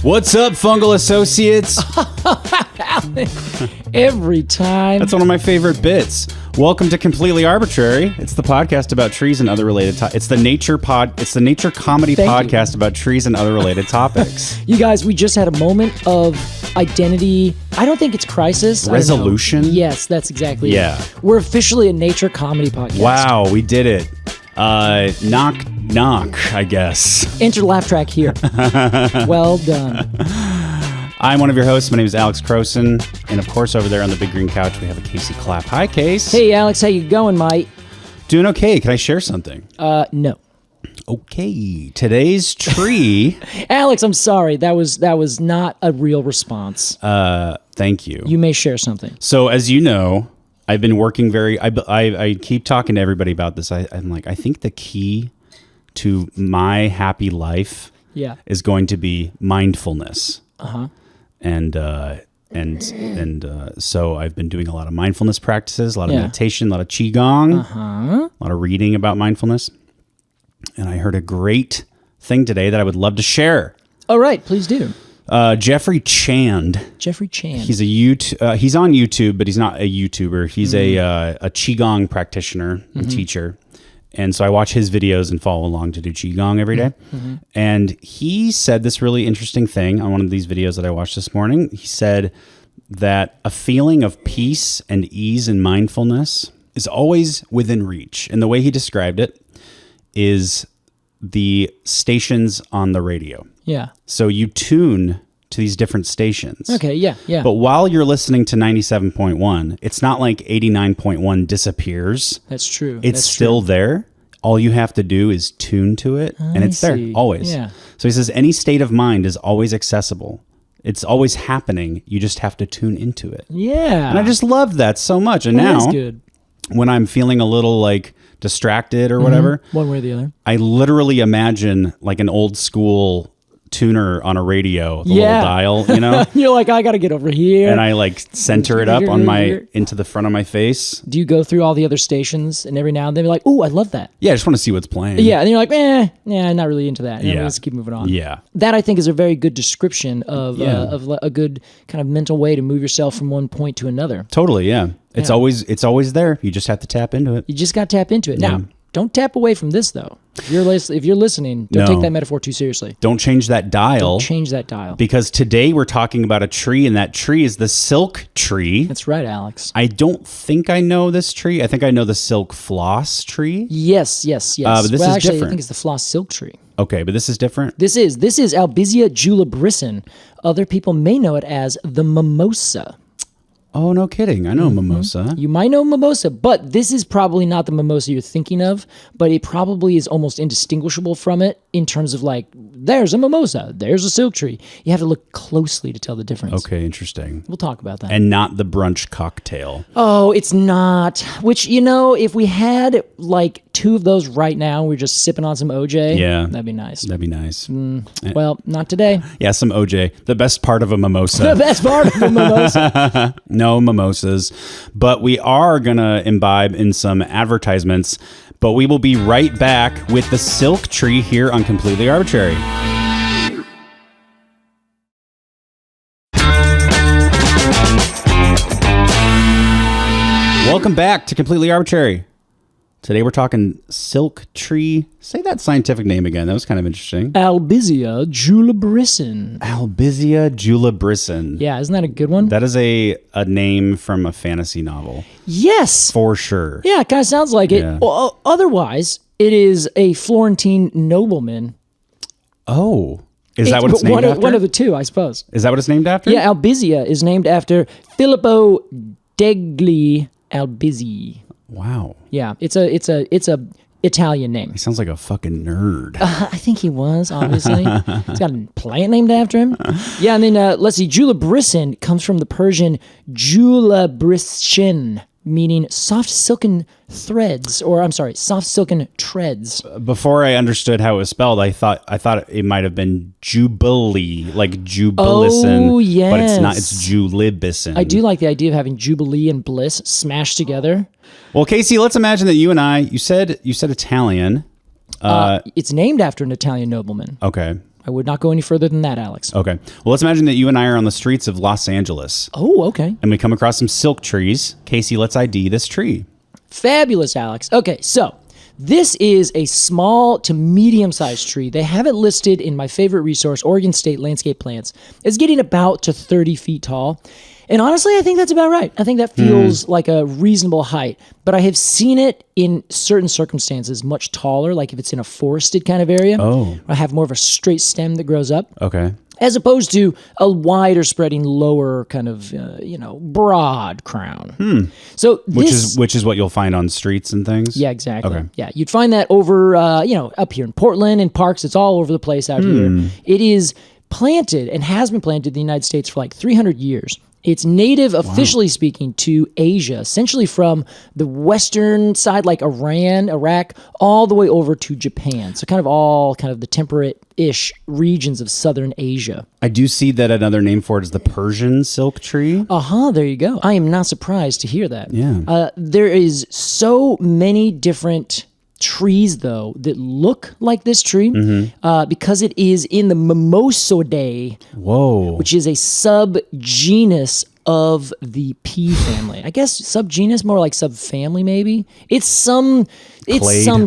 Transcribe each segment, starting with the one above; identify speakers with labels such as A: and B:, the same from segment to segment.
A: What's up, fungal associates?
B: Every time.
A: That's one of my favorite bits. Welcome to Completely Arbortrary. It's the podcast about trees and other related topics. It's the nature comedy podcast about trees and other related topics.
B: You guys, we just had a moment of identity. I don't think it's crisis.
A: Resolution?
B: Yes, that's exactly
A: Yeah.
B: it. We're officially a nature comedy podcast.
A: Wow, we did it. Knock, knock, I guess.
B: Enter laugh track here. Well done.
A: I'm one of your hosts. My name is Alex Crowson. And of course, over there on the big green couch, we have a Casey Clapp. Hi, Case.
B: Hey, Alex, how you going, mate?
A: Doing okay. Can I share something?
B: No.
A: Okay. Today's tree.
B: Alex, I'm sorry. That was not a real response.
A: Thank you.
B: You may share something.
A: So, as you know, I've been working I keep talking to everybody about this. I'm like, I think the key to my happy life is going to be mindfulness.
B: Uh-huh.
A: And so I've been doing a lot of mindfulness practices, a lot of meditation, a lot of qigong, a lot of reading about mindfulness. And I heard a great thing today that I would love to share.
B: All right, please do.
A: Jeffrey Chand.
B: Jeffrey Chand.
A: He's he's on YouTube, but he's not a YouTuber. He's a qigong practitioner and teacher. And so I watch his videos and follow along to do qigong every day. Mm-hmm. And he said this really interesting thing on one of these videos that I watched this morning. He said that a feeling of peace and ease and mindfulness is always within reach. And the way he described it is the stations on the radio.
B: Yeah.
A: So you tune to these different stations.
B: Okay, yeah.
A: But while you're listening to 97.1, it's not like 89.1 disappears.
B: That's true.
A: It's still there. All you have to do is tune to it, and it's there, always.
B: Yeah.
A: So he says any state of mind is always accessible. It's always happening. You just have to tune into it.
B: Yeah.
A: And I just loved that so much. And
B: That is
A: now,
B: good.
A: when I'm feeling a little like distracted or whatever,
B: one way or the other,
A: I literally imagine like an old school tuner on a radio, the little dial, you know?
B: You're like, I got to get over here.
A: And I like center it up on into the front of my face.
B: Do you go through all the other stations and every now and then be like, oh, I love that?
A: Yeah, I just want to see what's playing.
B: Yeah, and you're like, not really into that. And let's keep moving on.
A: Yeah.
B: That I think is a very good description of a good kind of mental way to move yourself from one point to another.
A: Totally, yeah. It's always there. You just have to tap into it.
B: You just got to tap into it. Now, don't tap away from this though. If you're listening, don't take that metaphor too seriously.
A: Don't change that dial.
B: Don't change that dial.
A: Because today we're talking about a tree, and that tree is the silk tree.
B: That's right, Alex.
A: I don't think I know this tree. I think I know the silk floss tree.
B: Yes.
A: But this is
B: actually,
A: different.
B: I think it's the floss silk tree.
A: Okay, but this is different.
B: This is Albizia julibrissin. Other people may know it as the mimosa.
A: Oh, no kidding. I know mimosa.
B: You might know mimosa, but this is probably not the mimosa you're thinking of, but it probably is almost indistinguishable from it in terms of like, there's a mimosa, there's a silk tree. You have to look closely to tell the difference.
A: Okay, interesting.
B: We'll talk about that.
A: And not the brunch cocktail.
B: Oh, it's not. Which, if we had like two of those right now, we're just sipping on some OJ.
A: Yeah.
B: That'd be nice.
A: That'd be nice.
B: Well, not today.
A: Yeah, some OJ. The best part of a mimosa.
B: The best part of a mimosa.
A: No mimosas. But we are going to imbibe in some advertisements. But we will be right back with the silk tree here on Completely Arbortrary. Welcome back to Completely Arbortrary. Today we're talking silk tree. Say that scientific name again. That was kind of interesting.
B: Albizia julibrissin.
A: Albizia julibrissin.
B: Yeah, isn't that a good one?
A: That is a name from a fantasy novel.
B: Yes.
A: For sure.
B: Yeah, it kind of sounds like it.
A: Yeah.
B: Well, otherwise, it is a Florentine nobleman.
A: Oh. Is that what it's named after?
B: One of the two, I suppose.
A: Is that what it's named after?
B: Yeah, Albizia is named after Filippo degli Albizzi.
A: Wow.
B: Yeah, it's a Italian name.
A: He sounds like a fucking nerd.
B: I think he was, obviously. He's got a plant named after him. Yeah, and then let's see, julibrissin comes from the Persian julibrissin, meaning soft silken threads, soft silken treads.
A: Before I understood how it was spelled, I thought it might have been jubilee, like jubilissin.
B: Oh, yes.
A: But it's not, it's julibrissin.
B: I do like the idea of having jubilee and bliss smashed together.
A: Well, Casey, let's imagine that you and I, you said Italian.
B: It's named after an Italian nobleman.
A: Okay.
B: I would not go any further than that, Alex.
A: Okay. Well, let's imagine that you and I are on the streets of Los Angeles.
B: Oh, okay.
A: And we come across some silk trees. Casey, let's ID this tree.
B: Fabulous, Alex. Okay, so this is a small to medium-sized tree. They have it listed in my favorite resource, Oregon State Landscape Plants, as getting about to 30 feet tall. And honestly, I think that's about right. I think that feels like a reasonable height. But I have seen it in certain circumstances much taller, like if it's in a forested kind of area.
A: Oh.
B: I have more of a straight stem that grows up.
A: Okay.
B: As opposed to a wider spreading lower kind of, broad crown. So
A: Which is what you'll find on streets and things?
B: Yeah, exactly.
A: Okay.
B: Yeah, you'd find that over, up here in Portland and parks. It's all over the place out here. It is planted and has been planted in the United States for like 300 years. It's native, officially speaking, to Asia, essentially from the western side, like Iran, Iraq, all the way over to Japan. So kind of the temperate-ish regions of southern Asia.
A: I do see that another name for it is the Persian silk tree.
B: There you go. I am not surprised to hear that.
A: Yeah.
B: There is so many different trees, though, that look like this tree because it is in the Mimosaceae, which is a subgenus of the pea family. I guess subgenus, more like subfamily, maybe. It's some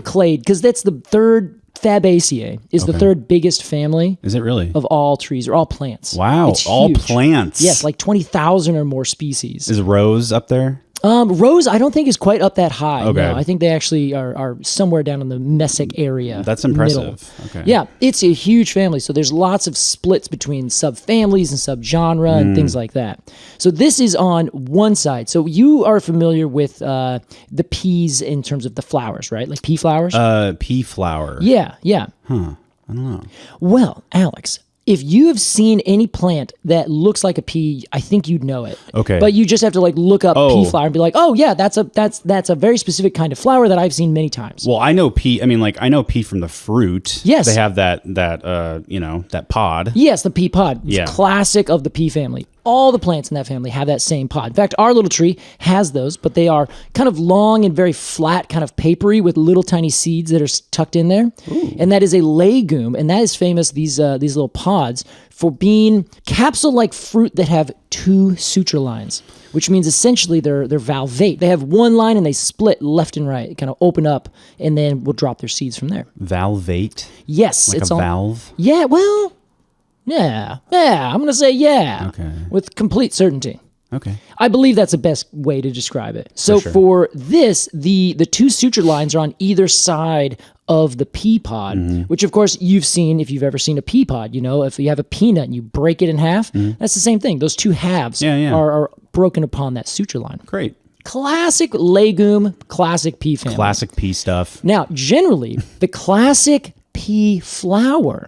B: clade, because that's the third. Fabaceae is the third biggest family.
A: Is it really?
B: Of all trees or all plants.
A: Wow,
B: it's
A: all
B: huge.
A: plants.
B: Yes, like 20,000 or more species.
A: Is rose up there?
B: Rose, I don't think is quite up that high.
A: Okay.
B: No, I think they actually are somewhere down in the Messick area.
A: That's impressive.
B: Middle.
A: Okay.
B: Yeah, it's a huge family. So there's lots of splits between subfamilies and subgenre and things like that. So this is on one side. So you are familiar with the peas in terms of the flowers, right? Like pea flowers?
A: Pea flower.
B: Yeah.
A: Huh. I don't know.
B: Well, Alex, if you have seen any plant that looks like a pea, I think you'd know it.
A: Okay.
B: But you just have to look up pea flower and be like, oh yeah, that's a very specific kind of flower that I've seen many times.
A: Well, I know pea. I mean, I know pea from the fruit.
B: Yes.
A: They have that pod.
B: Yes, the pea pod. It's
A: Yeah.
B: classic of the pea family. All the plants in that family have that same pod. In fact, our little tree has those, but they are kind of long and very flat, kind of papery with little tiny seeds that are tucked in there. Ooh. And that is a legume, and that is famous, these little pods, for being capsule-like fruit that have two suture lines, which means essentially they're valvate. They have one line and they split left and right, kind of open up, and then will drop their seeds from there.
A: Valvate?
B: Yes.
A: Like a valve?
B: Yeah, well... Yeah, I'm going to say yeah.
A: Okay.
B: With complete certainty.
A: Okay.
B: I believe that's the best way to describe it. So for this, the two suture lines are on either side of the pea pod, which of course you've seen if you've ever seen a pea pod. If you have a peanut and you break it in half, that's the same thing. Those two halves are broken upon that suture line.
A: Great.
B: Classic legume, classic pea family.
A: Classic pea stuff.
B: Now, generally, the classic pea flower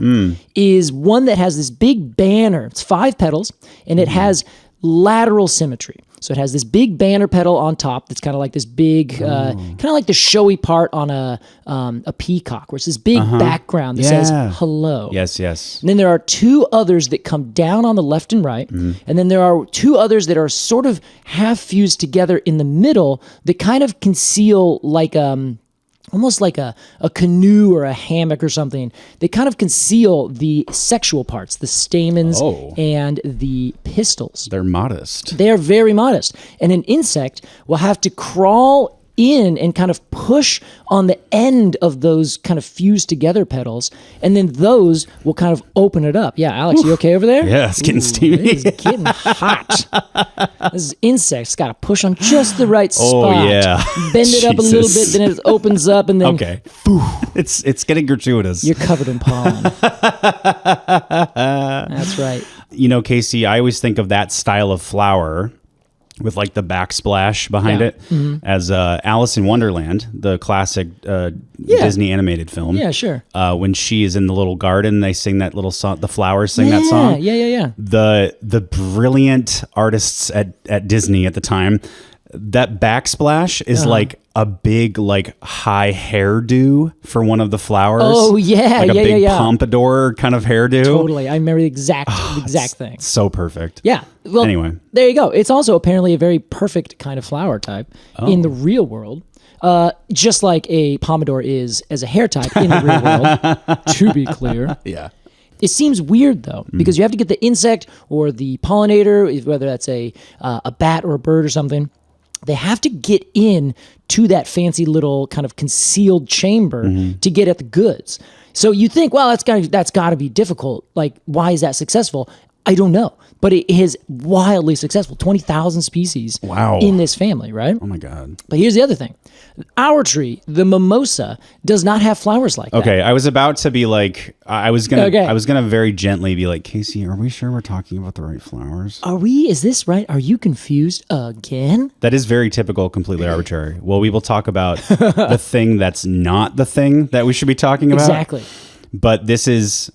B: is one that has this big banner. It's 5 petals, and it has lateral symmetry. So it has this big banner petal on top that's kind of like this big, kind of like the showy part on a peacock, where it's this big background that says hello.
A: Yes.
B: And then there are 2 others that come down on the left and right, and then there are 2 others that are sort of half fused together in the middle that kind of conceal like almost like a canoe or a hammock or something. They kind of conceal the sexual parts, the stamens and the pistils.
A: They're modest.
B: They are very modest. And an insect will have to crawl in and kind of push on the end of those kind of fused together petals, and then those will kind of open it up. Yeah, Alex, you okay over there?
A: Yeah, it's getting steamy.
B: It is getting hot. This insect's got to push on just the right spot.
A: Oh, yeah.
B: Bend it up a little bit, then it opens up, and then
A: it's getting gratuitous.
B: You're covered in pollen. That's right.
A: Casey, I always think of that style of flower with like the backsplash behind it as Alice in Wonderland, the classic Disney animated film.
B: Yeah, sure.
A: When she is in the little garden, they sing that little song, the flowers sing that song.
B: Yeah.
A: The brilliant artists at Disney at the time, that backsplash is like a big high hairdo for one of the flowers.
B: Oh yeah,
A: like a big pompadour kind of hairdo.
B: Totally, I remember the exact thing.
A: So perfect.
B: Yeah. Well,
A: anyway,
B: there you go. It's also apparently a very perfect kind of flower type in the real world. Just like a pomodoro is as a hair type in the real world, to be clear.
A: Yeah.
B: It seems weird though, because you have to get the insect or the pollinator, whether that's a bat or a bird or something. They have to get in to that fancy little kind of concealed chamber to get at the goods. So you think, well, that's got to be difficult. Like, why is that successful? I don't know, but it is wildly successful. 20,000 species in this family, right?
A: Oh my God.
B: But here's the other thing. Our tree, the mimosa, does not have flowers like that.
A: Okay, I was about to be like, I was gonna very gently be like, Casey, are we sure we're talking about the right flowers?
B: Are we? Is this right? Are you confused again?
A: That is very typical, completely arbitrary. Well, we will talk about the thing that's not the thing that we should be talking about.
B: Exactly.
A: But these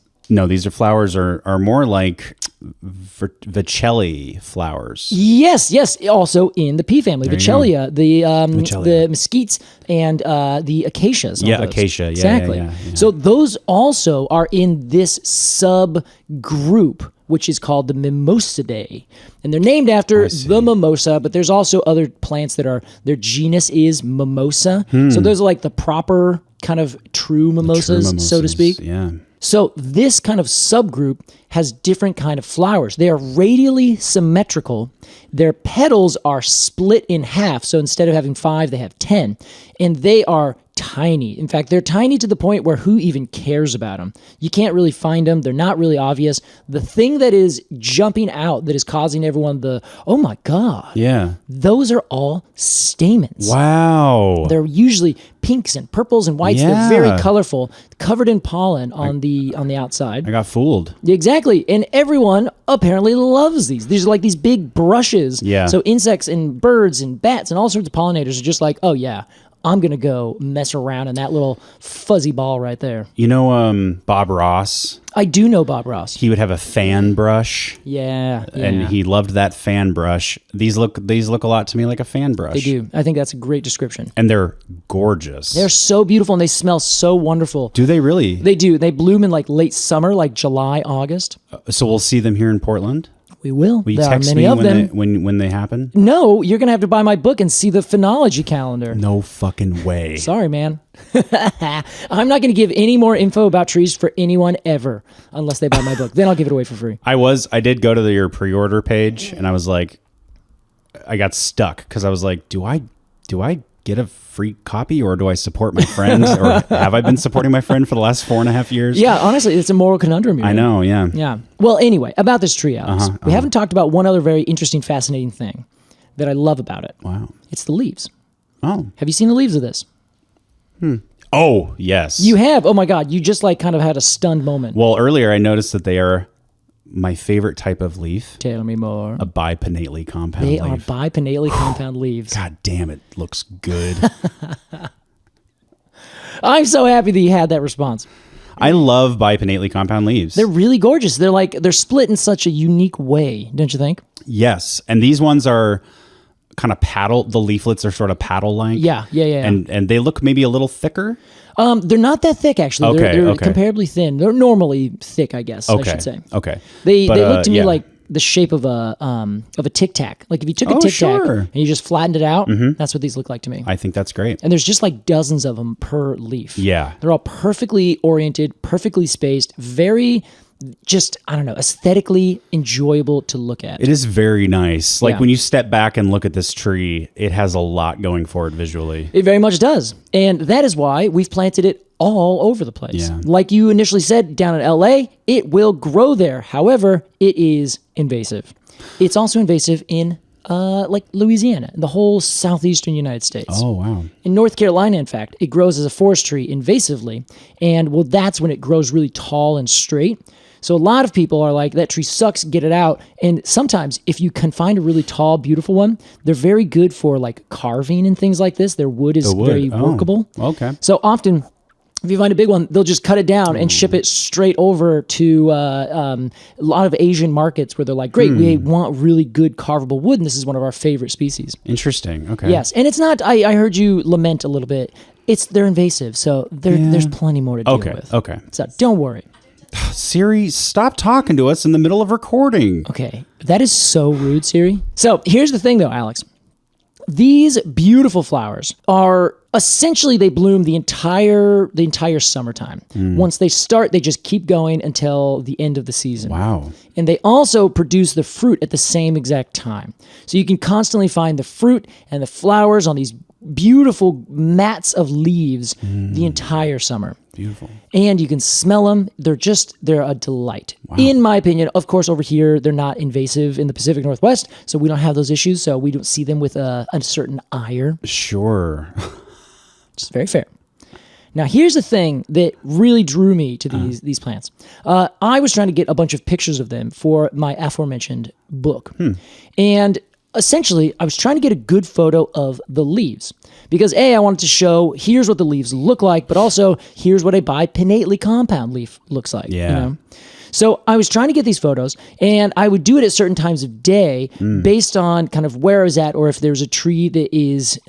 A: are flowers are more like Vicelli flowers.
B: Yes. Also in the pea family, Vicellia, the mesquites and the acacias.
A: Yeah, acacia. Yeah,
B: exactly.
A: Yeah.
B: So those also are in this subgroup, which is called the Mimosidae. And they're named after the mimosa, but there's also other plants their genus is Mimosa. So those are like the proper kind of true mimosas, so to speak.
A: Yeah.
B: So this kind of subgroup has different kind of flowers. They are radially symmetrical. Their petals are split in half. So instead of having 5, they have 10. And they are tiny. In fact, they're tiny to the point where who even cares about them? You can't really find them. They're not really obvious. The thing that is jumping out that is causing everyone oh my God.
A: Yeah.
B: Those are all stamens.
A: Wow.
B: They're usually pinks and purples and whites.
A: Yeah.
B: They're very colorful, covered in pollen on the outside.
A: I got fooled.
B: Exactly. And everyone apparently loves these. These are like these big brushes.
A: Yeah.
B: So insects and birds and bats and all sorts of pollinators are just like, oh yeah, I'm going to go mess around in that little fuzzy ball right there.
A: You know Bob Ross?
B: I do know Bob Ross.
A: He would have a fan brush.
B: Yeah.
A: And he loved that fan brush. These look a lot to me like a fan brush.
B: They do. I think that's a great description.
A: And they're gorgeous.
B: They're so beautiful and they smell so wonderful.
A: Do they really?
B: They do. They bloom in like late summer, like July, August.
A: So we'll see them here in Portland?
B: We will.
A: Will you
B: there
A: text
B: are many
A: me
B: of them.
A: when they happen?
B: No, you're going to have to buy my book and see the phenology calendar.
A: No fucking way.
B: Sorry, man. I'm not going to give any more info about trees for anyone ever unless they buy my book. Then I'll give it away for free.
A: I did go to your pre-order page and I was like, I got stuck because I was like, do I get a free copy or do I support my friend or have I been supporting my friend for the last 4.5 years?
B: Yeah, honestly, it's a moral conundrum.
A: I know, yeah.
B: Yeah. Well, anyway, about this tree, Alex. We haven't talked about one other very interesting, fascinating thing that I love about it.
A: Wow.
B: It's the leaves.
A: Oh.
B: Have you seen the leaves of this?
A: Oh, yes.
B: You have? Oh my God. You just like kind of had a stunned moment.
A: Well, earlier I noticed that they are my favorite type of leaf.
B: Tell me more.
A: A bipinnately compound
B: They
A: leaf.
B: are bipinnately compound leaves.
A: God damn, it looks good.
B: I'm so happy that you had that response.
A: I love bipinnately compound leaves.
B: They're really gorgeous. They're split in such a unique way, don't you think?
A: Yes, and these ones are kind of paddle. The leaflets are sort of paddle-like.
B: Yeah.
A: And they look maybe a little thicker.
B: They're not that thick, actually. They're
A: Okay.
B: comparably thin. They're normally thick, I guess. I should say.
A: Okay.
B: They look to me like the shape of a Tic Tac. Like if you took a Tic Tac and you just flattened it out, that's what these look like to me.
A: I think that's great.
B: And there's just like dozens of them per leaf.
A: Yeah.
B: They're all perfectly oriented, perfectly spaced, very just, I don't know, aesthetically enjoyable to look at.
A: It is very nice. Like
B: Yeah.
A: when you step back and look at this tree, it has a lot going for it visually.
B: It very much does. And that is why we've planted it all over the place.
A: Yeah.
B: Like you initially said, down in LA, it will grow there. However, it is invasive. It's also invasive in like Louisiana, the whole southeastern United States.
A: Oh, wow.
B: In North Carolina, in fact, it grows as a forest tree invasively. And well, that's when it grows really tall and straight. So a lot of people are like, that tree sucks, get it out. And sometimes if you can find a really tall, beautiful one, they're very good for like carving and things like this. Their wood is very workable.
A: Okay.
B: So often, if you find a big one, they'll just cut it down and ship it straight over to a lot of Asian markets where they're like, great, we want really good carvable wood, and this is one of our favorite species.
A: Interesting. Okay.
B: Yes, and it's not, I heard you lament a little bit. They're invasive, so there's plenty more to deal with.
A: Okay.
B: So don't worry.
A: Siri, stop talking to us in the middle of recording.
B: Okay, that is so rude, Siri. So here's the thing, though, Alex. these beautiful flowers are essentially, they bloom the entire summertime. Once they start, they just keep going until the end of the season.
A: Wow.
B: And they also produce the fruit at the same exact time. So you can constantly find the fruit and the flowers on these beautiful mats of leaves the entire summer.
A: Beautiful.
B: And you can smell them. They're a delight. Wow. In my opinion, of course, over here, they're not invasive in the Pacific Northwest, so we don't have those issues. So we don't see them with a certain ire.
A: Sure.
B: Which is very fair. Now, here's the thing that really drew me to these plants. I was trying to get a bunch of pictures of them for my aforementioned book. And essentially, I was trying to get a good photo of the leaves because I wanted to show here's what the leaves look like, but also here's what a bipinnately compound leaf looks like.
A: Yeah.
B: You know? So I was trying to get these photos, and I would do it at certain times of day based on kind of where I was at, or if there's a tree that is,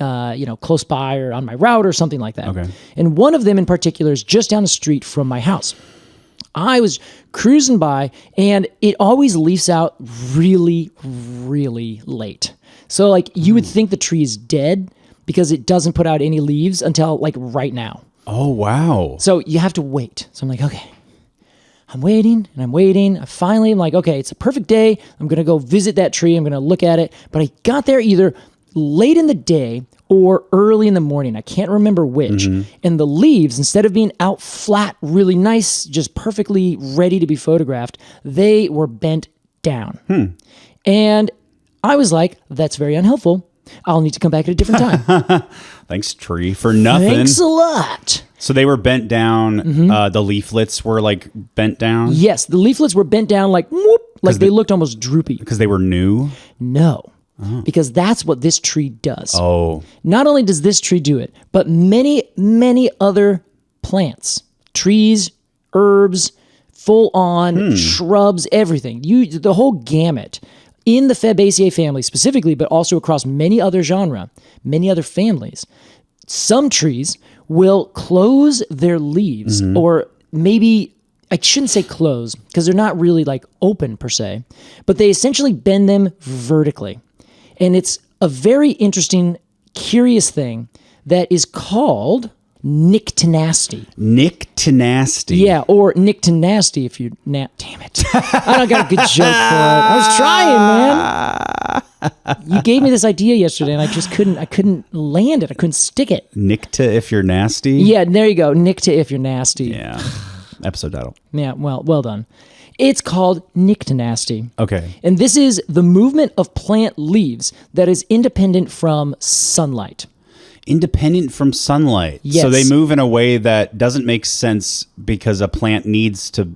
B: close by or on my route or something like that.
A: Okay.
B: And one of them in particular is just down the street from my house. I was cruising by, and it always leaves out really, really late. So, like, you would think the tree is dead because it doesn't put out any leaves until, like, right now.
A: Oh, wow.
B: So you have to wait. So I'm like, okay. I'm waiting, and I'm waiting. I'm like, okay, it's a perfect day. I'm going to go visit that tree. I'm going to look at it. But I got there either late in the day or early in the morning. I can't remember which. And the leaves, instead of being out flat, really nice, just perfectly ready to be photographed, they were bent down. And I was like, that's very unhelpful. I'll need to come back at a different time.
A: Thanks, tree, for nothing.
B: Thanks a lot.
A: So they were bent down. The leaflets were like bent down?
B: Yes, the leaflets were bent down like whoop, like they looked almost droopy.
A: Because they were new?
B: No. Because that's what this tree does.
A: Oh.
B: Not only does this tree do it, but many, many other plants, trees, herbs, full-on shrubs, everything. The whole gamut. In the Fabaceae family specifically, but also across many other genera, many other families, some trees will close their leaves, or maybe, I shouldn't say close, because they're not really like open per se, but they essentially bend them vertically. And it's a very interesting, curious thing that is called nyctinasty.
A: Nyctinasty.
B: Yeah, or nyctinasty if you... damn it. I don't got a good joke for it. I was trying, man. You gave me this idea yesterday, and I couldn't land it. I couldn't stick it.
A: Nicta if you're nasty?
B: Yeah, there you go. Nicta if you're nasty.
A: Yeah. Episode title.
B: Yeah, well done. It's called nyctinasty.
A: Okay.
B: And this is the movement of plant leaves that is independent from sunlight.
A: Independent from sunlight.
B: Yes.
A: So they move in a way that doesn't make sense because a plant needs to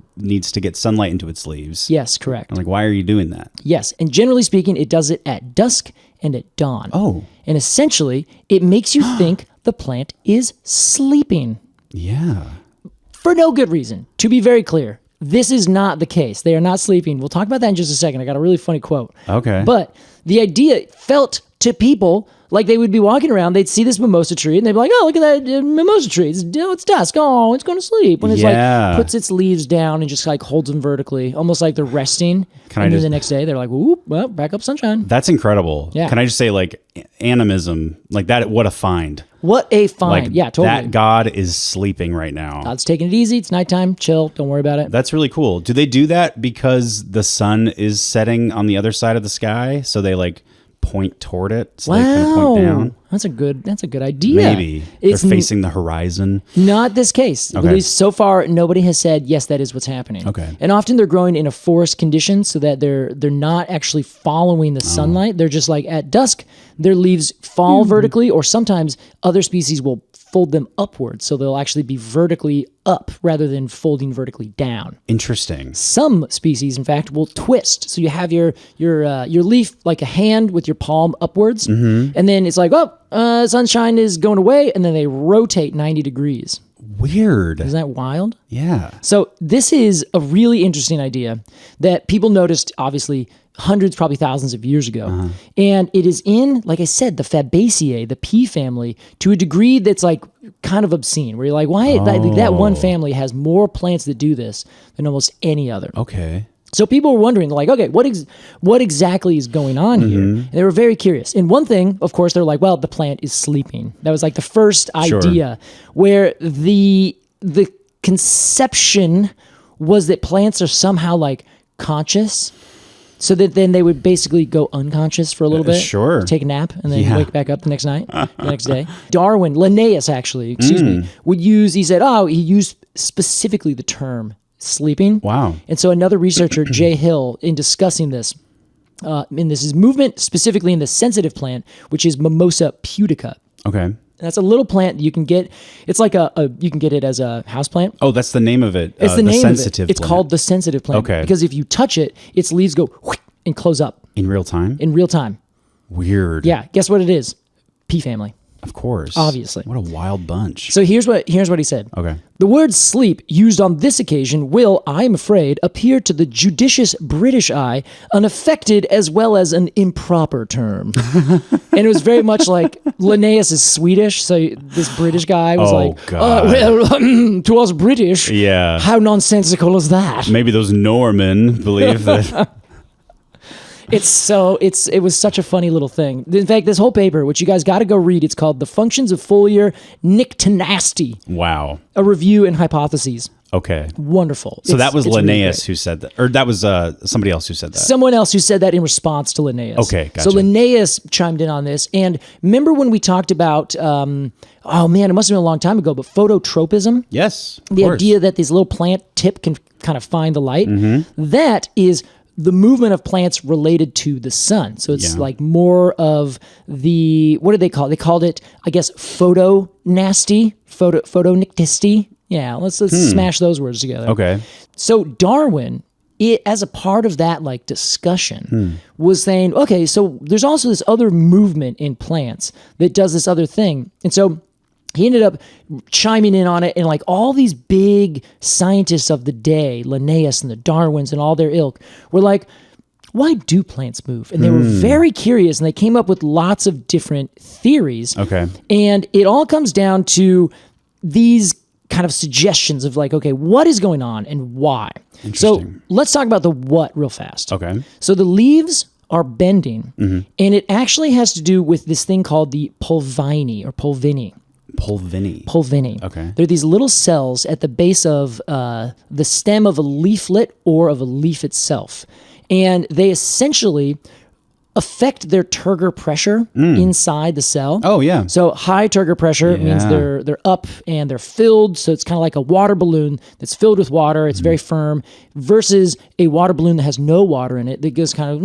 A: get sunlight into its leaves.
B: Yes, correct.
A: I'm like, why are you doing that?
B: Yes, and generally speaking, it does it at dusk and at dawn.
A: Oh.
B: And essentially, it makes you think the plant is sleeping.
A: Yeah.
B: For no good reason. To be very clear, this is not the case. They are not sleeping. We'll talk about that in just a second. I got a really funny quote.
A: Okay.
B: But the idea felt to people like they would be walking around, they'd see this mimosa tree, and they'd be like, oh, look at that mimosa tree. It's dusk. Oh, it's going to sleep. When it's like, puts its leaves down and just like holds them vertically, almost like they're resting. And then the next day, they're like, whoop, well, back up sunshine.
A: That's incredible. Yeah. Can I just say, like, animism, like that, what a find.
B: What a find.
A: Like,
B: yeah, totally.
A: That God is sleeping right now.
B: God's taking it easy. It's nighttime. Chill. Don't worry about it.
A: That's really cool. Do they do that because the sun is setting on the other side of the sky? So they like point toward it, so they can point down. That's a
B: good idea.
A: Maybe they're facing the horizon.
B: Not this case.
A: Okay.
B: At least so far, nobody has said yes, that is what's happening.
A: Okay.
B: And often they're growing in a forest condition, so that they're not actually following the sunlight. They're just like at dusk, their leaves fall vertically, or sometimes other species will fold them upwards, so they'll actually be vertically up rather than folding vertically down.
A: Interesting.
B: Some species, in fact, will twist. So you have your leaf like a hand with your palm upwards, and then it's like, sunshine is going away, and then they rotate 90 degrees.
A: Weird.
B: Isn't that wild?
A: Yeah.
B: So this is a really interesting idea that people noticed, obviously, hundreds, probably thousands of years ago. And it is in, like I said, the Fabaceae, the pea family, to a degree that's like kind of obscene, where you're like, why? That one family has more plants that do this than almost any other.
A: Okay.
B: So people were wondering, like, okay, what exactly is going on here? And they were very curious. And one thing, of course, they're like, well, the plant is sleeping. That was like the first idea, where the conception was that plants are somehow like conscious, so that then they would basically go unconscious for a little bit, take a nap, and then wake back up the next night, the next day. Linnaeus actually, would use, he used specifically the term sleeping.
A: Wow.
B: And so another researcher, Jay Hill, in discussing this, and this is movement specifically in the sensitive plant, which is Mimosa pudica.
A: Okay.
B: That's a little plant you can get. It's like you can get it as a houseplant.
A: Oh, that's the name of it.
B: It's the name
A: sensitive
B: of it. It's
A: plant.
B: called the sensitive plant.
A: Okay.
B: Because if you touch it, its leaves go and close up.
A: In real time?
B: In real time.
A: Weird.
B: Yeah. Guess what it is? Pea family.
A: Of course.
B: Obviously.
A: What a wild bunch.
B: So here's what he said.
A: Okay.
B: The word sleep used on this occasion will, I am afraid, appear to the judicious British eye unaffected as well as an improper term. And it was very much like Linnaeus is Swedish, so this British guy was to us British, how nonsensical is that?
A: Maybe those Norman believe that.
B: It was such a funny little thing. In fact, this whole paper, which you guys got to go read, it's called The Functions of Foliar Nyctinasty.
A: Wow.
B: A Review and Hypotheses.
A: Okay.
B: Wonderful.
A: So that was Linnaeus
B: really
A: who said that, or that was somebody else who said that.
B: Someone else who said that in response to Linnaeus.
A: Okay, gotcha.
B: So Linnaeus chimed in on this. And remember when we talked about, it must have been a long time ago, but phototropism?
A: Yes, of
B: The
A: course.
B: idea that this little plant tip can kind of find the light.
A: Mm-hmm.
B: That is the movement of plants related to the sun. So it's like more of the, what did they call it? They called it, I guess, photonyctisty. Yeah, let's smash those words together.
A: Okay.
B: So Darwin, as a part of that like discussion, was saying, okay, so there's also this other movement in plants that does this other thing. And so he ended up chiming in on it, and like all these big scientists of the day, Linnaeus and the Darwins and all their ilk, were like, why do plants move? And they were very curious, and they came up with lots of different theories.
A: Okay.
B: And it all comes down to these kind of suggestions of like, okay, what is going on and why? So let's talk about the what real fast.
A: Okay.
B: So the leaves are bending, and it actually has to do with this thing called the pulvini or pulvini. Pulvini.
A: Okay.
B: They're these little cells at the base of the stem of a leaflet or of a leaf itself. And they essentially affect their turgor pressure inside the cell.
A: Oh, yeah.
B: So high turgor pressure means they're up and they're filled. So it's kind of like a water balloon that's filled with water. It's very firm versus a water balloon that has no water in it that goes kind of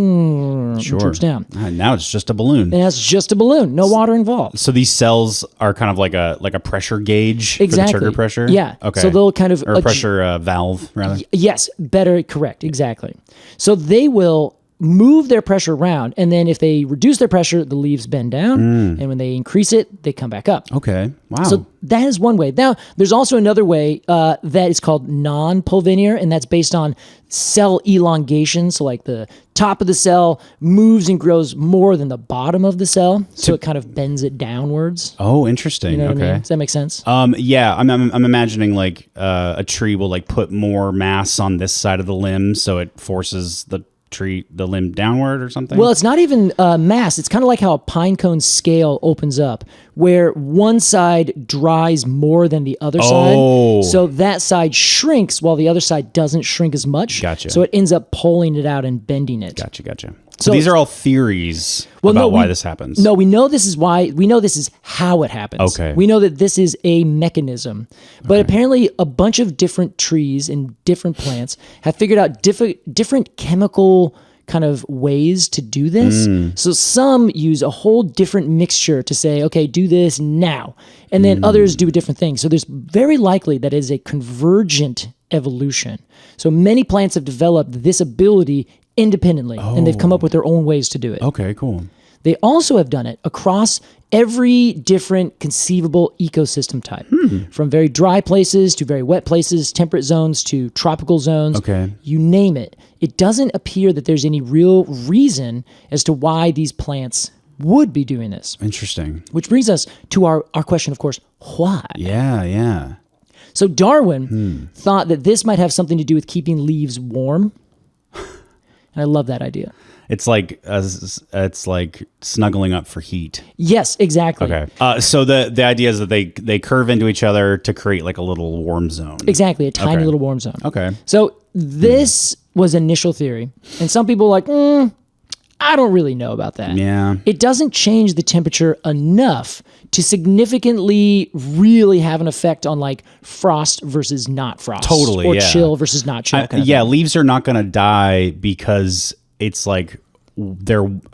B: droops down.
A: Now it's just a balloon.
B: And that's just a balloon, no water involved.
A: So these cells are kind of like a pressure gauge
B: Exactly.
A: for the turgor pressure?
B: Yeah.
A: Okay.
B: So they'll kind of...
A: Or a pressure valve, rather?
B: Yes, better, correct, exactly. So they will move their pressure around, and then if they reduce their pressure, the leaves bend down, and when they increase it, they come back up.
A: Okay, wow.
B: So that is one way. Now, there's also another way that is called non-pulvinar, and that's based on cell elongation. So like the top of the cell moves and grows more than the bottom of the cell, so it kind of bends it downwards.
A: Oh, interesting.
B: You know what
A: okay.
B: I mean? Does that make sense?
A: Yeah, I'm imagining like a tree will like put more mass on this side of the limb, so it forces the limb downward or something?
B: Well, it's not even mass. It's kind of like how a pine cone scale opens up, where one side dries more than the other side. So that side shrinks while the other side doesn't shrink as much.
A: Gotcha.
B: So it ends up pulling it out and bending it.
A: Gotcha. So these are all theories why this happens.
B: No, we know this is why. We know this is how it happens.
A: Okay.
B: We know that this is a mechanism. But apparently a bunch of different trees and different plants have figured out different chemical kind of ways to do this. So some use a whole different mixture to say, okay, do this now. And then others do a different thing. So there's very likely that it is a convergent evolution. So many plants have developed this ability independently, and they've come up with their own ways to do it.
A: Okay, cool.
B: They also have done it across every different conceivable ecosystem type, from very dry places to very wet places, temperate zones to tropical zones.
A: Okay.
B: You name it. It doesn't appear that there's any real reason as to why these plants would be doing this.
A: Interesting.
B: Which brings us to our question, of course, why?
A: Yeah.
B: So Darwin thought that this might have something to do with keeping leaves warm. And I love that idea.
A: It's like snuggling up for heat.
B: Yes, exactly.
A: Okay. So the idea is that they curve into each other to create like a little warm zone.
B: Exactly, a tiny little warm zone.
A: Okay.
B: So this was initial theory, and some people are like, I don't really know about that.
A: Yeah.
B: It doesn't change the temperature enough to significantly really have an effect on like frost versus not frost.
A: Totally,
B: Or
A: yeah.
B: chill versus not chill. Kind of
A: Yeah,
B: thing.
A: leaves are not going to die because it's like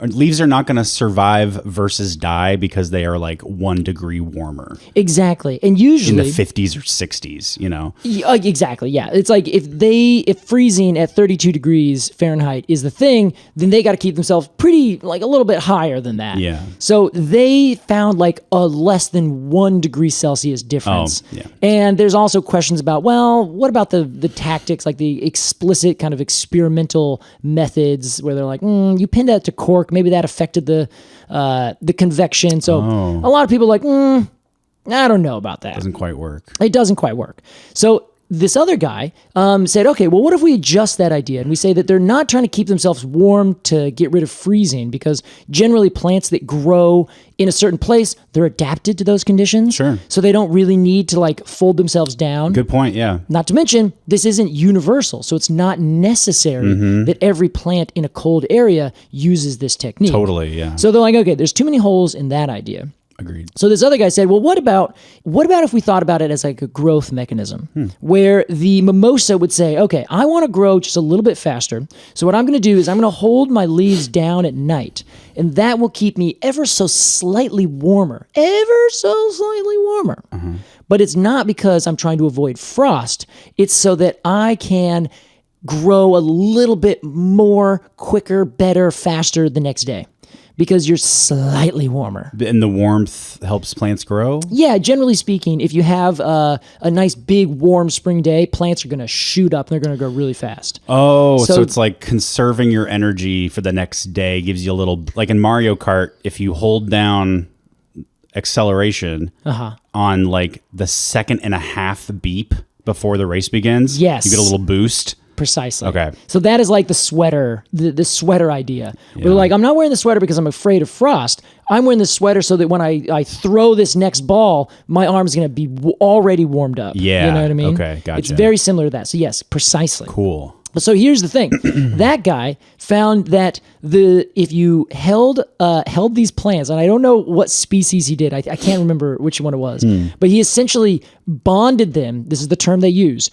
A: leaves are not going to survive versus die because they are like 1 degree warmer
B: Exactly. And
A: in
B: usually
A: the 50s or 60s, you know.
B: Exactly. Yeah. It's like if freezing at 32 degrees Fahrenheit is the thing, then they got to keep themselves pretty like a little bit higher than that.
A: Yeah.
B: So they found like a less than 1 degree Celsius difference.
A: Oh, yeah.
B: And there's also questions about, well, what about the tactics, like the explicit kind of experimental methods where they're like, you pinned that to cork, maybe that affected the convection. So a lot of people are like, I don't know about that.
A: Doesn't quite work.
B: It doesn't quite work. So this other guy said, okay, well, what if we adjust that idea and we say that they're not trying to keep themselves warm to get rid of freezing, because generally plants that grow in a certain place, they're adapted to those conditions.
A: Sure.
B: So they don't really need to like fold themselves down.
A: Good point, yeah.
B: Not to mention, this isn't universal, so it's not necessary that every plant in a cold area uses this technique.
A: Totally, yeah.
B: So they're like, okay, there's too many holes in that idea.
A: Agreed.
B: So this other guy said, well, what about if we thought about it as like a growth mechanism where the mimosa would say, okay, I want to grow just a little bit faster. So what I'm going to do is I'm going to hold my leaves down at night, and that will keep me ever so slightly warmer. But it's not because I'm trying to avoid frost. It's so that I can grow a little bit more, quicker, better, faster the next day, because you're slightly warmer.
A: And the warmth helps plants grow?
B: Yeah, generally speaking, if you have a nice big warm spring day, plants are going to shoot up and they're going to grow really fast.
A: Oh, so it's like conserving your energy for the next day gives you a little, like in Mario Kart, if you hold down acceleration on like the 1.5 beep before the race begins,
B: Yes.
A: you get a little boost.
B: Precisely.
A: Okay.
B: So that is like the sweater, the sweater idea. We're like, I'm not wearing the sweater because I'm afraid of frost. I'm wearing the sweater so that when I throw this next ball, my arm's going to be already warmed up.
A: Yeah.
B: You know what I mean?
A: Okay, gotcha.
B: It's very similar to that. So yes, precisely.
A: Cool.
B: So here's the thing. That guy found that if you held these plants, and I don't know what species he did. I can't remember which one it was, but he essentially bonded them. This is the term they use.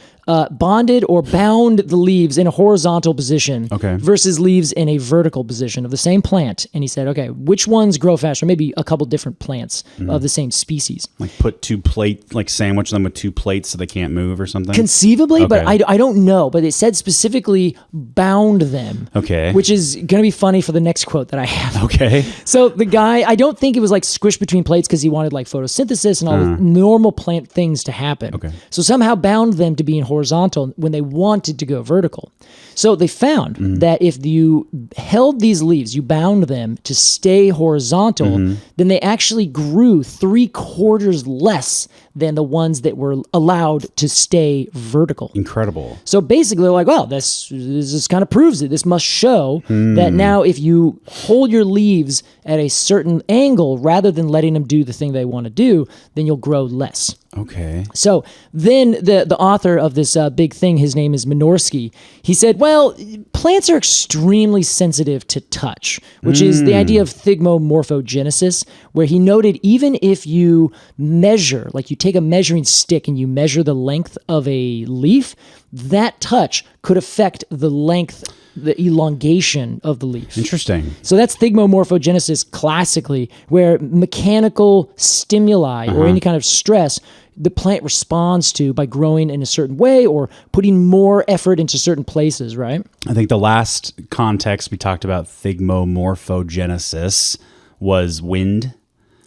B: Bonded or bound the leaves in a horizontal position versus leaves in a vertical position of the same plant. And he said, okay, which ones grow faster? Maybe a couple different plants of the same species.
A: Like sandwich them with 2 plates so they can't move or something?
B: Conceivably, but
A: Okay.
B: I don't know. But it said specifically bound them.
A: Okay.
B: Which is going to be funny for the next quote that I have.
A: Okay.
B: So the guy, I don't think it was like squished between plates because he wanted like photosynthesis and all the normal plant things to happen.
A: Okay.
B: So somehow bound them to being horizontal when they wanted to go vertical. So they found that if you held these leaves, you bound them to stay horizontal, then they actually grew 3/4 less than the ones that were allowed to stay vertical.
A: Incredible.
B: So basically, they're like, well, this kind of proves it. This must show that now if you hold your leaves at a certain angle rather than letting them do the thing they want to do, then you'll grow less.
A: Okay.
B: So then the author of this big thing, his name is Minorsky, he said, well, plants are extremely sensitive to touch, which is the idea of thigmomorphogenesis, where he noted even if you measure, like you take a measuring stick and you measure the length of a leaf, that touch could affect the length, the elongation of the leaf.
A: Interesting.
B: So that's thigmomorphogenesis classically, where mechanical stimuli or any kind of stress the plant responds to by growing in a certain way or putting more effort into certain places, right?
A: I think the last context we talked about thigmomorphogenesis was wind.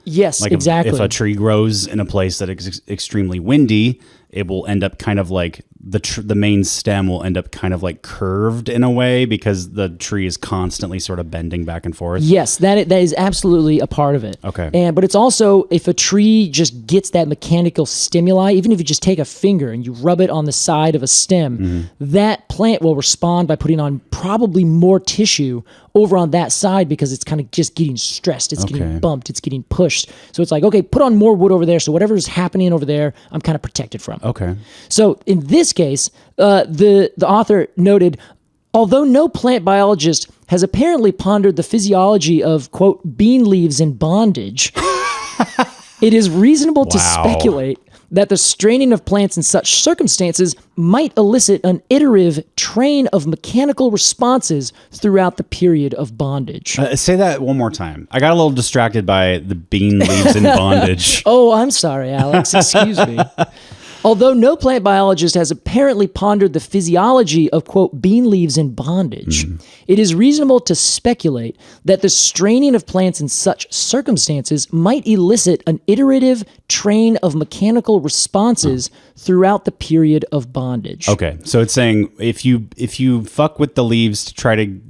B: Yes,
A: Like
B: exactly.
A: if a tree grows in a place that is extremely windy, it will end up kind of like the main stem will end up kind of like curved in a way because the tree is constantly sort of bending back and forth.
B: Yes, that is absolutely a part of it.
A: Okay.
B: But it's also, if a tree just gets that mechanical stimuli, even if you just take a finger and you rub it on the side of a stem, that plant will respond by putting on probably more tissue over on that side because it's kind of just getting stressed. It's getting bumped. It's getting pushed. So it's like, okay, put on more wood over there. So whatever's happening over there, I'm kind of protected from.
A: Okay.
B: So in this case, the author noted, although no plant biologist has apparently pondered the physiology of, quote, bean leaves in bondage, it is reasonable to speculate that the straining of plants in such circumstances might elicit an iterative train of mechanical responses throughout the period of bondage.
A: Say that one more time. I got a little distracted by the bean leaves in bondage.
B: Oh, I'm sorry, Alex. Excuse me. Although no plant biologist has apparently pondered the physiology of, quote, bean leaves in bondage, it is reasonable to speculate that the straining of plants in such circumstances might elicit an iterative train of mechanical responses throughout the period of bondage.
A: Okay, so it's saying if you fuck with the leaves to try to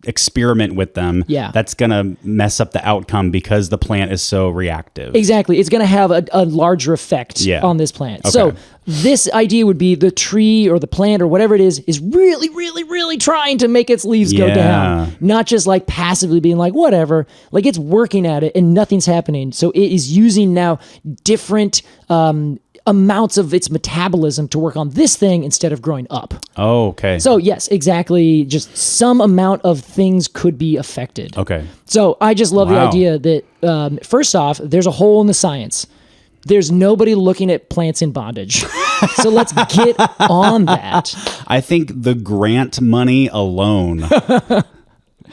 A: experiment with them, that's gonna mess up the outcome because the plant is so reactive.
B: Exactly. It's going to have a larger effect on this plant. Okay. So this idea would be the tree or the plant or whatever it is really, really, really trying to make its leaves go down. Not just like passively being like, whatever. Like it's working at it and nothing's happening. So it is using now different amounts of its metabolism to work on this thing instead of growing up.
A: Oh, okay.
B: So yes, exactly. Just some amount of things could be affected.
A: Okay.
B: So I just love the idea that, first off, there's a hole in the science. There's nobody looking at plants in bondage. So let's get on that.
A: I think the grant money alone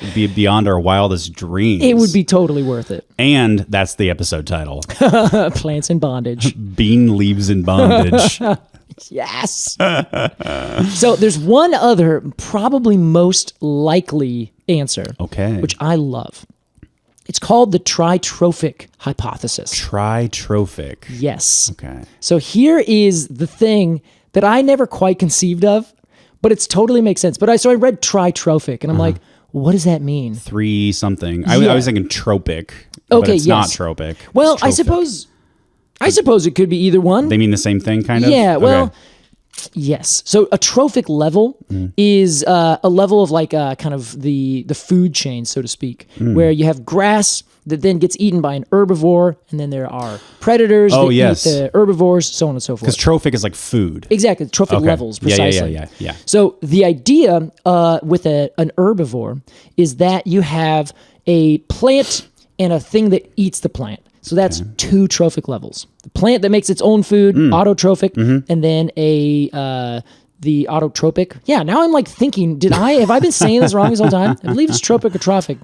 A: would be beyond our wildest dreams.
B: It would be totally worth it.
A: And that's the episode title.
B: Plants in bondage.
A: Bean leaves in bondage.
B: Yes. So there's one other probably most likely answer.
A: Okay.
B: Which I love. It's called the tritrophic hypothesis.
A: Tritrophic.
B: Yes.
A: Okay.
B: So here is the thing that I never quite conceived of, but it's totally makes sense. But I read tritrophic and I'm like, what does that mean?
A: 3 something. I was thinking tropic.
B: Okay,
A: but it's not tropic.
B: Well,
A: I
B: suppose it could be either one.
A: They mean the same thing, kind of?
B: Yeah, well, yes. So a trophic level is a level of like kind of the food chain, so to speak, where you have grass that then gets eaten by an herbivore, and then there are predators that eat the herbivores, so on and so forth.
A: Because trophic is like food.
B: Exactly, trophic levels, precisely.
A: Yeah.
B: So the idea with an herbivore is that you have a plant and a thing that eats the plant. So that's 2 trophic levels. The plant that makes its own food, autotrophic, and then the autotropic. Yeah, now I'm like thinking, have I been saying this wrong this whole time? I believe it's tropic or trophic.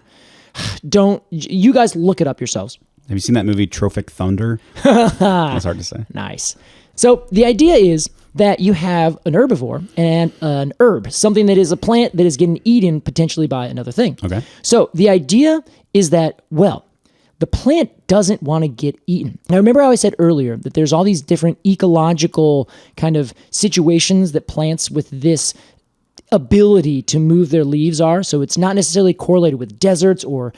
B: You guys look it up yourselves.
A: Have you seen that movie Trophic Thunder? That's hard to say.
B: Nice. So the idea is that you have an herbivore and an herb, something that is a plant that is getting eaten potentially by another thing.
A: Okay.
B: So the idea is that, the plant doesn't want to get eaten. Now, remember how I said earlier that there's all these different ecological kind of situations that plants with this ability to move their leaves are. So it's not necessarily correlated with deserts or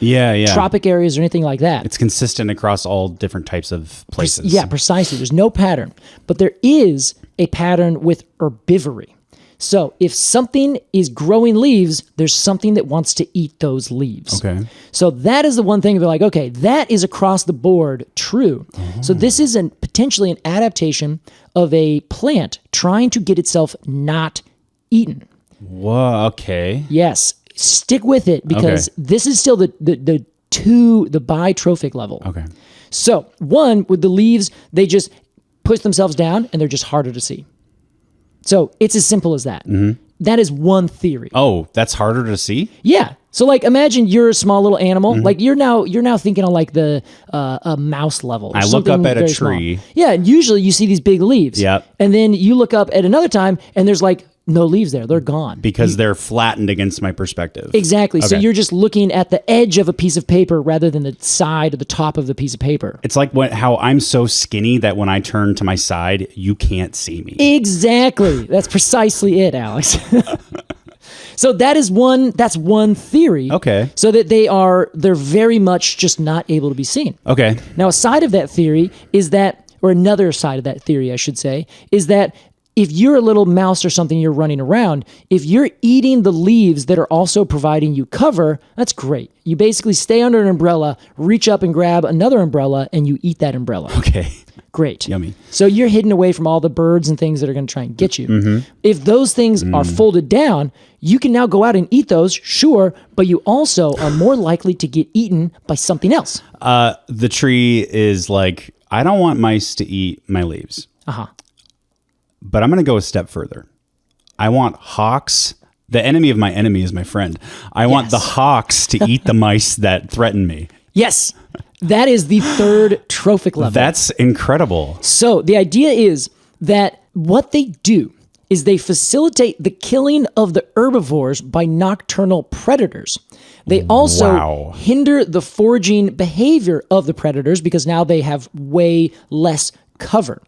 B: tropic areas or anything like that.
A: It's consistent across all different types of places.
B: Yeah, precisely. There's no pattern. But there is a pattern with herbivory. So if something is growing leaves, there's something that wants to eat those leaves.
A: Okay.
B: So that is the one thing they're like, okay, that is across the board true. Oh. So this is potentially an adaptation of a plant trying to get itself not eaten.
A: Whoa, okay.
B: Yes. Stick with it because this is still the bitrophic level.
A: Okay.
B: So one, with the leaves, they just push themselves down and they're just harder to see. So it's as simple as that. Mm-hmm. That is one theory.
A: Oh, that's harder to see?
B: Yeah. So like imagine you're a small little animal. Mm-hmm. Like you're now thinking on like the a mouse level.
A: I look up at a tree.
B: Small. Yeah, and usually you see these big leaves.
A: Yep.
B: And then you look up at another time and there's like no leaves there. They're gone.
A: Because they're flattened against my perspective.
B: Exactly. Okay. So you're just looking at the edge of a piece of paper rather than the side or the top of the piece of paper.
A: It's like how I'm so skinny that when I turn to my side, you can't see me.
B: Exactly. That's precisely it, Alex. So that's one theory.
A: Okay.
B: So that they're very much just not able to be seen.
A: Okay.
B: Now, a side of that theory is that, or another side of that theory, I should say, is that if you're a little mouse or something, you're running around, if you're eating the leaves that are also providing you cover, that's great. You basically stay under an umbrella, reach up and grab another umbrella, and you eat that umbrella.
A: Okay.
B: Great.
A: Yummy.
B: So you're hidden away from all the birds and things that are going to try and get you. If those things are folded down, you can now go out and eat those, sure, but you also are more likely to get eaten by something else.
A: The tree is like, I don't want mice to eat my leaves. But I'm going to go a step further. I want hawks. The enemy of my enemy is my friend. I want the hawks to eat the mice that threaten me.
B: Yes. That is the third trophic level.
A: That's incredible.
B: So the idea is that what they do is they facilitate the killing of the herbivores by nocturnal predators. They also hinder the foraging behavior of the predators because now they have way less cover.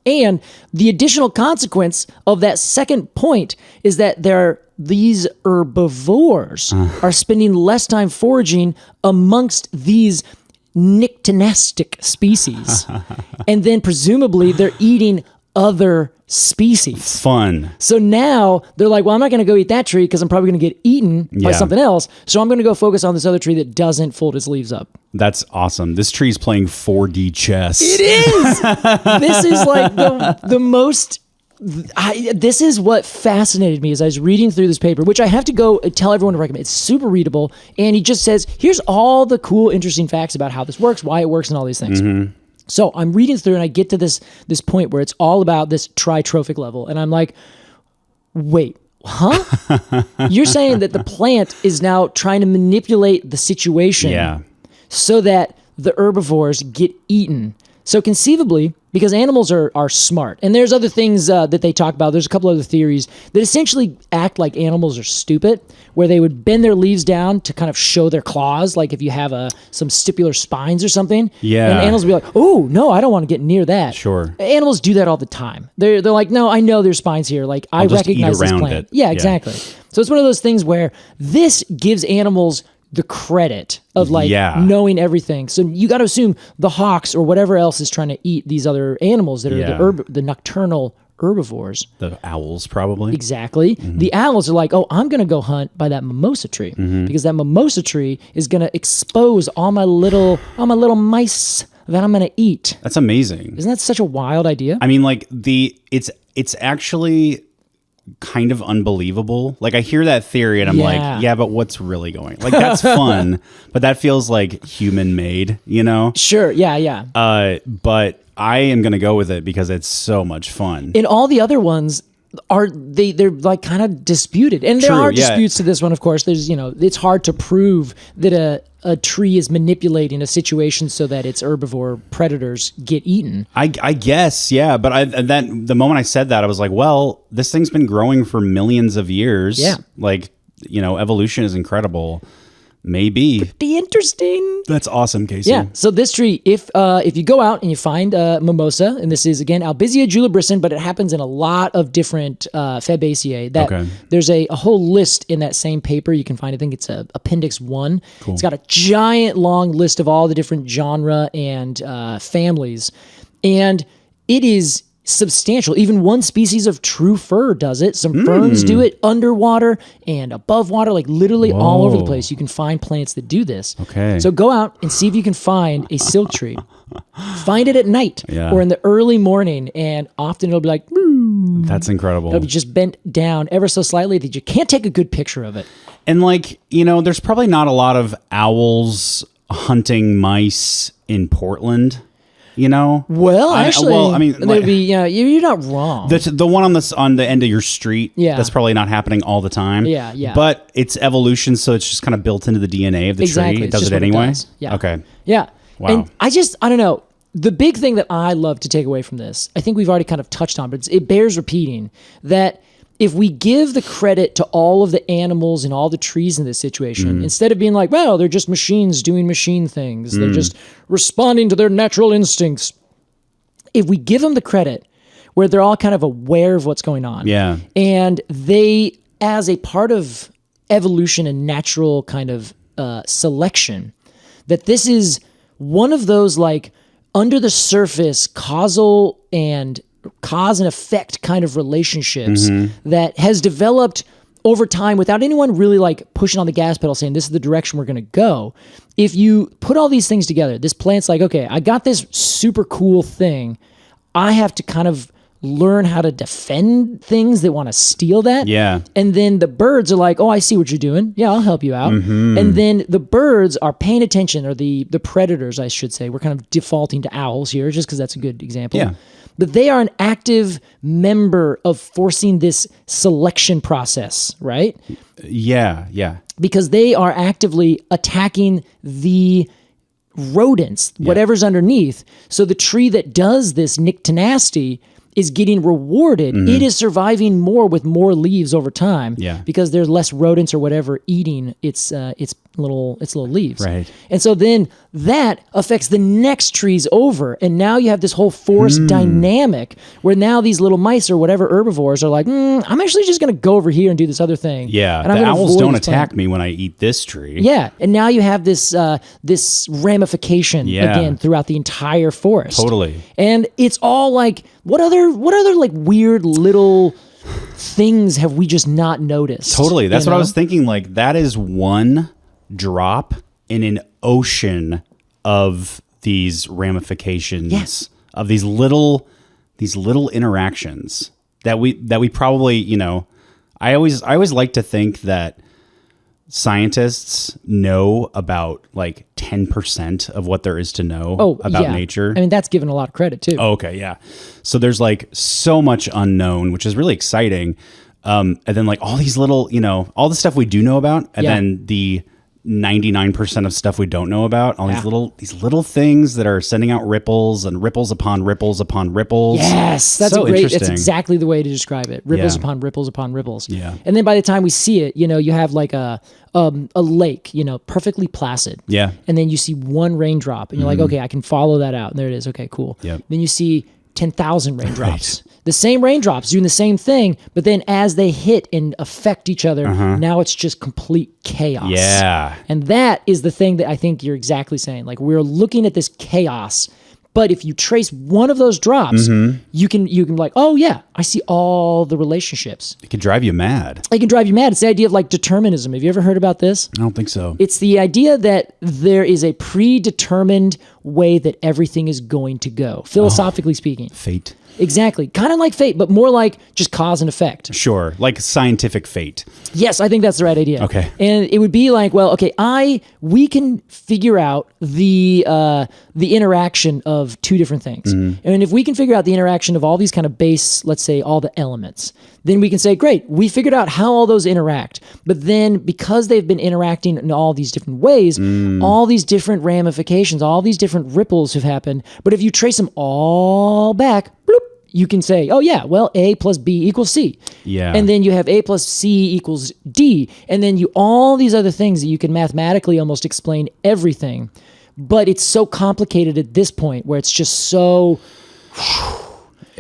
B: And the additional consequence of that second point is that these herbivores are spending less time foraging amongst these nyctinestic species. And then presumably they're eating other species.
A: Fun.
B: So now they're like, well, I'm not going to go eat that tree because I'm probably going to get eaten by something else. So I'm going to go focus on this other tree that doesn't fold its leaves up.
A: That's awesome. This tree's playing 4D chess.
B: It is. This is like the most... this is what fascinated me as I was reading through this paper, which I have to go tell everyone to recommend. It's super readable. And he just says, here's all the cool, interesting facts about how this works, why it works, and all these things. So I'm reading through and I get to this point where it's all about this tritrophic level. And I'm like, wait, huh? You're saying that the plant is now trying to manipulate the situation so that the herbivores get eaten. So conceivably, because animals are smart, and there's other things that they talk about. There's a couple other theories that essentially act like animals are stupid, where they would bend their leaves down to kind of show their claws, like if you have some stipular spines or something.
A: Yeah.
B: And animals would be like, oh, no, I don't want to get near that.
A: Sure.
B: Animals do that all the time. They're like, no, I know there's spines here. Like, I recognize this plant. Yeah, exactly. So it's one of those things where this gives animals the credit of knowing everything. So you got to assume the hawks or whatever else is trying to eat these other animals that are the nocturnal herbivores.
A: The owls, probably.
B: Exactly. The owls are like, oh, I'm going to go hunt by that mimosa tree because that mimosa tree is going to expose all my little mice that I'm going to eat.
A: That's amazing.
B: Isn't that such a wild idea?
A: I mean, like it's actually kind of unbelievable. Like I hear that theory and I'm like, yeah, but what's really going? Like that's fun, but that feels like human made, you know?
B: Sure. Yeah.
A: But I am going to go with it because it's so much fun.
B: And all the other ones they're like kind of disputed. And there are disputes to this one, of course. There's, it's hard to prove that a tree is manipulating a situation so that its herbivore predators get eaten.
A: I guess, yeah. But the moment I said that, I was like, well, this thing's been growing for millions of years. Yeah. Like, evolution is incredible. Maybe.
B: Pretty interesting.
A: That's awesome, Casey.
B: Yeah. So this tree, if you go out and you find mimosa, and this is again Albizia julibrissin, but it happens in a lot of different Fabaceae. There's a whole list in that same paper. You can find. I think it's Appendix 1. Cool. It's got a giant long list of all the different genre and families, and it is substantial. Even one species of true fir does it. Some ferns do it underwater and above water, like literally all over the place. You can find plants that do this.
A: Okay.
B: So go out and see if you can find a silk tree. Find it at night or in the early morning, and often it'll be like, moo.
A: That's incredible.
B: It'll be just bent down ever so slightly that you can't take a good picture of it.
A: And like, there's probably not a lot of owls hunting mice in Portland.
B: Well, actually, there'd be, you're not wrong.
A: The one on the end of your street, that's probably not happening all the time.
B: Yeah.
A: But it's evolution, so it's just kind of built into the DNA of the tree. It does it anyway.
B: Yeah.
A: Okay.
B: Yeah.
A: Wow.
B: And I don't know. The big thing that I love to take away from this, I think we've already kind of touched on, but it bears repeating that if we give the credit to all of the animals and all the trees in this situation, instead of being like, well, they're just machines doing machine things, they're just responding to their natural instincts. If we give them the credit where they're all kind of aware of what's going on, and they, as a part of evolution and natural kind of selection, that this is one of those like under the surface causal and cause and effect kind of relationships that has developed over time without anyone really like pushing on the gas pedal saying this is the direction we're going to go. If you put all these things together, this plant's like, okay, I got this super cool thing. I have to kind of learn how to defend things that want to steal that.
A: Yeah.
B: And then the birds are like, oh, I see what you're doing. Yeah, I'll help you out. And then the birds are paying attention, or the predators, I should say. We're kind of defaulting to owls here just because that's a good example.
A: Yeah.
B: But they are an active member of forcing this selection process, right?
A: Yeah.
B: Because they are actively attacking the rodents, whatever's underneath. So the tree that does this nick to nasty is getting rewarded. It is surviving more with more leaves over time because there's less rodents or whatever eating its little leaves.
A: Right.
B: And so then that affects the next trees over, and now you have this whole forest dynamic where now these little mice or whatever herbivores are like, I'm actually just going to go over here and do this other thing.
A: Yeah,
B: and
A: the owls don't attack me when I eat this tree.
B: Yeah, and now you have this this ramification again throughout the entire forest.
A: Totally.
B: And it's all like, what other like weird little things have we just not noticed?
A: Totally. That's what I was thinking. Like, that is one drop in an ocean of these ramifications, of these little interactions that we probably, I always like to think that scientists know about like 10% of what there is to know about nature.
B: I mean, that's given a lot of credit too.
A: Oh, okay, yeah. So there's like so much unknown, which is really exciting. And then like all these little, all the stuff we do know about, and then the 99% of stuff we don't know about, all these little things that are sending out ripples and ripples upon ripples upon ripples.
B: Yes, that's that's exactly the way to describe it. Ripples upon ripples upon ripples.
A: Yeah.
B: And then by the time we see it, you have like a lake, perfectly placid.
A: Yeah.
B: And then you see one raindrop and you're like, okay, I can follow that out. And there it is. Okay, cool.
A: Yep.
B: Then you see 10,000 raindrops. Right. The same raindrops doing the same thing, but then as they hit and affect each other, now it's just complete chaos.
A: Yeah.
B: And that is the thing that I think you're exactly saying. Like, we're looking at this chaos, but if you trace one of those drops, you can like, oh yeah, I see all the relationships.
A: It can drive you mad.
B: It can drive you mad. It's the idea of like determinism. Have you ever heard about this?
A: I don't think so.
B: It's the idea that there is a predetermined way that everything is going to go, philosophically speaking.
A: Fate.
B: Exactly. Kind of like fate, but more like just cause and effect.
A: Sure. Like scientific fate.
B: Yes, I think that's the right idea.
A: Okay.
B: And it would be like, well, okay, we can figure out the interaction of two different things. And if we can figure out the interaction of all these kind of base, let's say all the elements, then we can say, great, we figured out how all those interact. But then because they've been interacting in all these different ways, all these different ramifications, all these different ripples have happened. But if you trace them all back, bloop, you can say, oh yeah, well, A plus B equals C.
A: Yeah.
B: And then you have A plus C equals D. And then all these other things that you can mathematically almost explain everything. But it's so complicated at this point where it's just so...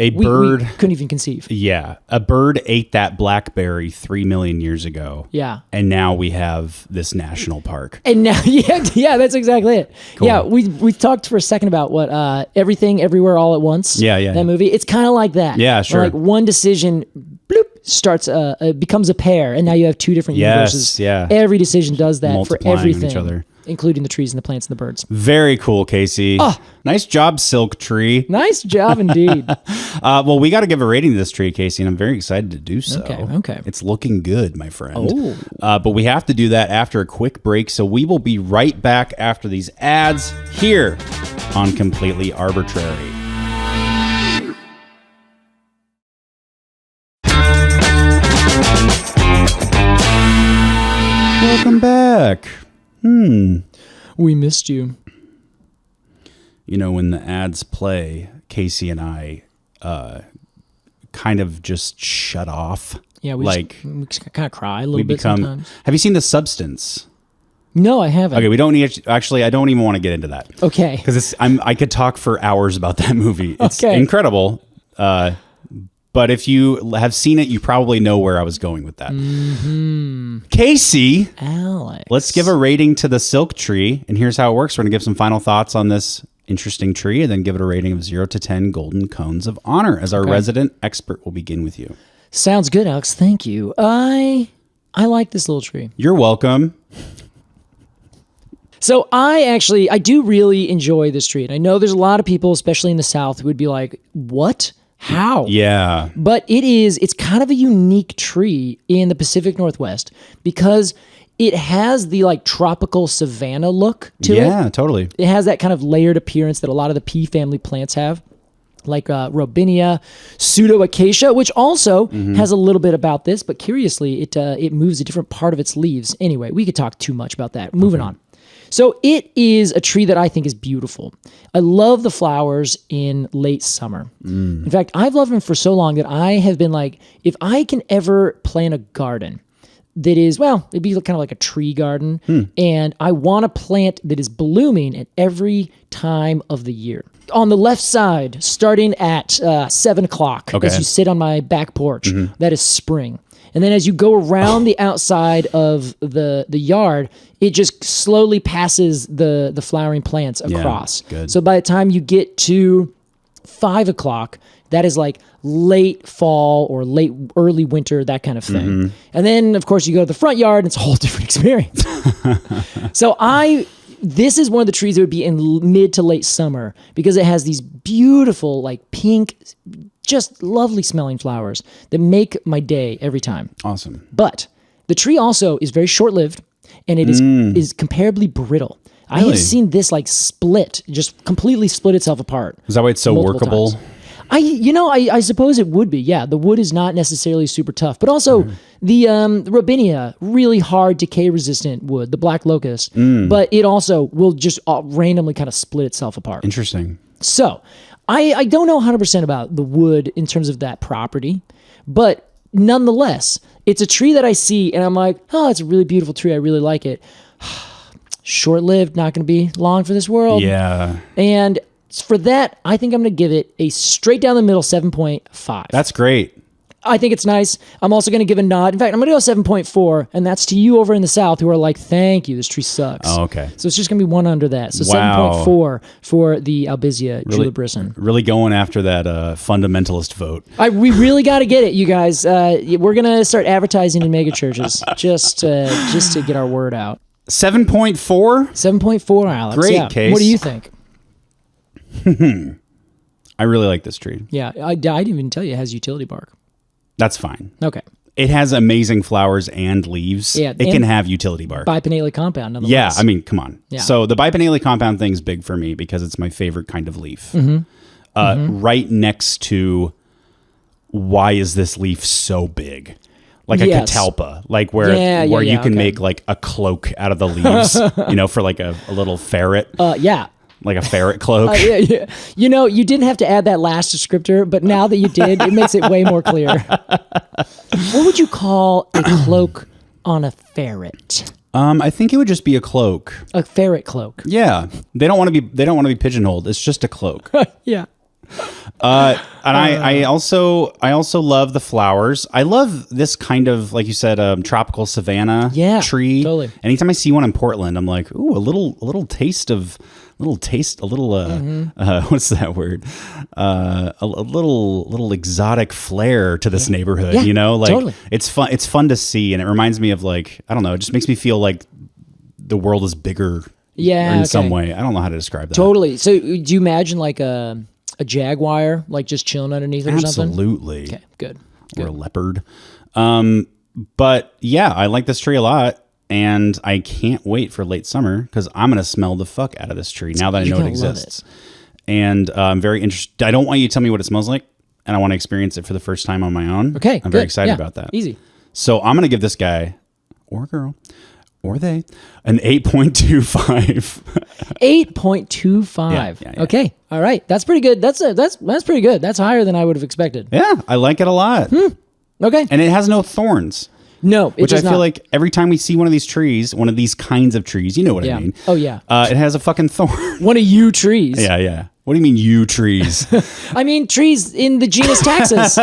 A: We
B: couldn't even conceive.
A: Yeah. A bird ate that blackberry 3 million years ago.
B: Yeah.
A: And now we have this national park.
B: And now, yeah, that's exactly it.
A: Cool.
B: Yeah, we talked for a second about what Everything Everywhere All at Once.
A: Yeah.
B: That movie. It's kind of like that.
A: Yeah, sure.
B: Where like one decision, bloop, starts becomes a pair, and now you have two different universes.
A: Yeah.
B: Every decision does that for
A: Multiplying
B: everything,
A: each other.
B: Including the trees and the plants and the birds.
A: Very cool, Casey.
B: Oh.
A: Nice job, Silk Tree.
B: Nice job indeed.
A: Well, we got to give a rating to this tree, Casey, and I'm very excited to do so.
B: Okay.
A: It's looking good, my friend.
B: Oh.
A: But we have to do that after a quick break, so we will be right back after these ads here on Completely Arbortrary. Welcome back.
B: We missed you.
A: When the ads play, Casey and I kind of just shut off.
B: Yeah, we kind of cry a little bit sometimes.
A: Have you seen The Substance?
B: No, I haven't.
A: Okay, we don't need. Actually, I don't even want to get into that.
B: Okay,
A: because I could talk for hours about that movie. It's
B: okay.
A: Incredible. But if you have seen it, you probably know where I was going with that. Casey,
B: Alex,
A: let's give a rating to the Silk Tree, and here's how it works. We're gonna give some final thoughts on this interesting tree, and then give it a rating of 0 to 10 golden cones of honor. As our resident expert, will begin with you.
B: Sounds good, Alex. Thank you. I like this little tree.
A: You're welcome.
B: So I do really enjoy this tree. And I know there's a lot of people, especially in the South, who would be like, what? How?
A: Yeah.
B: But it's kind of a unique tree in the Pacific Northwest because it has the like tropical savanna look to it.
A: Yeah, totally.
B: It has that kind of layered appearance that a lot of the pea family plants have, like robinia, pseudoacacia, which also has a little bit about this, but curiously, it moves a different part of its leaves. Anyway, we could talk too much about that. Moving on. So it is a tree that I think is beautiful. I love the flowers in late summer. In fact, I've loved them for so long that I have been like, if I can ever plant a garden that is, well, it'd be kind of like a tree garden, and I want a plant that is blooming at every time of the year. On the left side, starting at 7 o'clock, as you sit on my back porch, that is spring. And then as you go around the outside of the yard, it just slowly passes the flowering plants across.
A: Yeah, good.
B: So by the time you get to 5 o'clock, that is like late fall or late early winter, that kind of thing. And then, of course, you go to the front yard, and it's a whole different experience. So this is one of the trees that would be in mid to late summer because it has these beautiful, like pink, just lovely smelling flowers that make my day every time.
A: Awesome.
B: But the tree also is very short-lived, and it is comparably brittle. Really? I have seen this like just completely split itself apart.
A: Is that why it's so workable?
B: Times. I suppose it would be. Yeah, the wood is not necessarily super tough, but also the robinia, really hard decay-resistant wood, the black locust, but it also will just randomly kind of split itself apart.
A: Interesting.
B: So I don't know 100% about the wood in terms of that property, but nonetheless, it's a tree that I see and I'm like, oh, it's a really beautiful tree. I really like it. Short-lived, not going to be long for this world.
A: Yeah.
B: And for that, I think I'm going to give it a straight down the middle 7.5.
A: That's great.
B: I think it's nice. I'm also going to give a nod. In fact, I'm going to go 7.4, and that's to you over in the South who are like, thank you, this tree sucks.
A: Oh, okay.
B: So it's just going to be one under that. So 7.4 for the Albizia julibrissin.
A: Really going after that fundamentalist vote.
B: We really got to get it, you guys. We're going to start advertising in mega churches just to get our word out.
A: 7.4?
B: 7.4, Alex.
A: Great, Case.
B: What do you think?
A: I really like this tree.
B: Yeah, I didn't even tell you it has utility bark.
A: That's fine.
B: Okay.
A: It has amazing flowers and leaves.
B: Yeah,
A: it can have utility bark.
B: Bipennate compound, nonetheless.
A: Yeah, I mean, come on.
B: Yeah.
A: So the bipennate compound thing's big for me because it's my favorite kind of leaf. Right next to, why is this leaf so big? Like a catalpa, like where you can make like a cloak out of the leaves, for like a little ferret.
B: Yeah.
A: Like a ferret cloak.
B: Yeah. You didn't have to add that last descriptor, but now that you did, it makes it way more clear. What would you call a cloak on a ferret?
A: I think it would just be a cloak.
B: A ferret cloak.
A: Yeah. They don't want to be pigeonholed. It's just a cloak.
B: Yeah.
A: And I also love the flowers. I love this kind of, like you said, tropical savanna tree.
B: Totally.
A: Anytime I see one in Portland, I'm like, ooh, a little taste, what's that word? A little exotic flair to this neighborhood,
B: totally.
A: It's fun to see. And it reminds me of like, I don't know, it just makes me feel like the world is bigger in some way. I don't know how to describe that.
B: Totally. So do you imagine like a jaguar, like just chilling underneath it or something?
A: Absolutely.
B: Okay, good.
A: Or a leopard. But yeah, I like this tree a lot. And I can't wait for late summer because I'm going to smell the fuck out of this tree now that I know it exists. And I'm very interested. I don't want you to tell me what it smells like, and I want to experience it for the first time on my own.
B: Okay,
A: I'm very excited about that.
B: Easy.
A: So I'm going to give this guy or girl or they an 8.25.
B: 8.25.
A: Yeah.
B: Okay. All right. That's pretty good. That's pretty good. That's higher than I would have expected.
A: Yeah, I like it a lot.
B: Okay.
A: And it has no thorns.
B: No,
A: which I feel like every time we see one of these trees, one of these kinds of trees, you know what I mean?
B: Oh, yeah.
A: It has a fucking thorn.
B: One of you trees.
A: Yeah. What do you mean, you trees?
B: I mean, trees in the genus Taxus.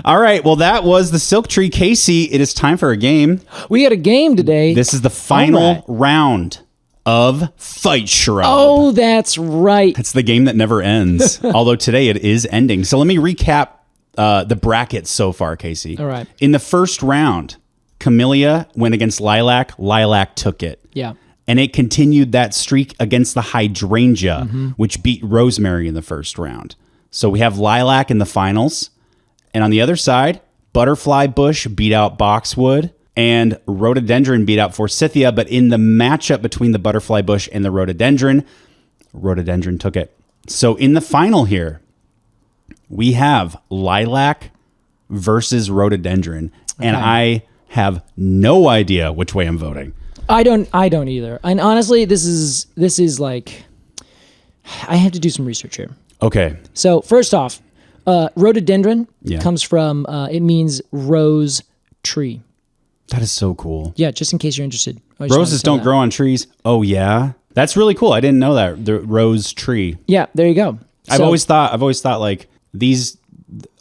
A: All right. Well, that was the Silk Tree. Casey, it is time for a game.
B: We got a game today.
A: This is the final round of Fight Shrub.
B: Oh, that's right.
A: It's the game that never ends. Although today it is ending. So let me recap the brackets so far, Casey.
B: All right.
A: In the first round, Camellia went against Lilac. Lilac took it.
B: Yeah.
A: And it continued that streak against the Hydrangea, which beat Rosemary in the first round. So we have Lilac in the finals. And on the other side, Butterfly Bush beat out Boxwood. And Rhododendron beat out Forsythia. But in the matchup between the Butterfly Bush and the Rhododendron, Rhododendron took it. So in the final here, we have Lilac versus Rhododendron. And I have no idea which way I'm voting.
B: I don't either. And honestly, this is like, I have to do some research here.
A: Okay.
B: So first off, rhododendron
A: Yeah.
B: comes from, it means rose tree.
A: That is so cool.
B: Yeah, just in case you're interested. I just wanted
A: Roses
B: to tell
A: don't grow on trees. Oh, yeah. That's really cool. I didn't know that. The rose tree.
B: Yeah, there you go.
A: I've always thought like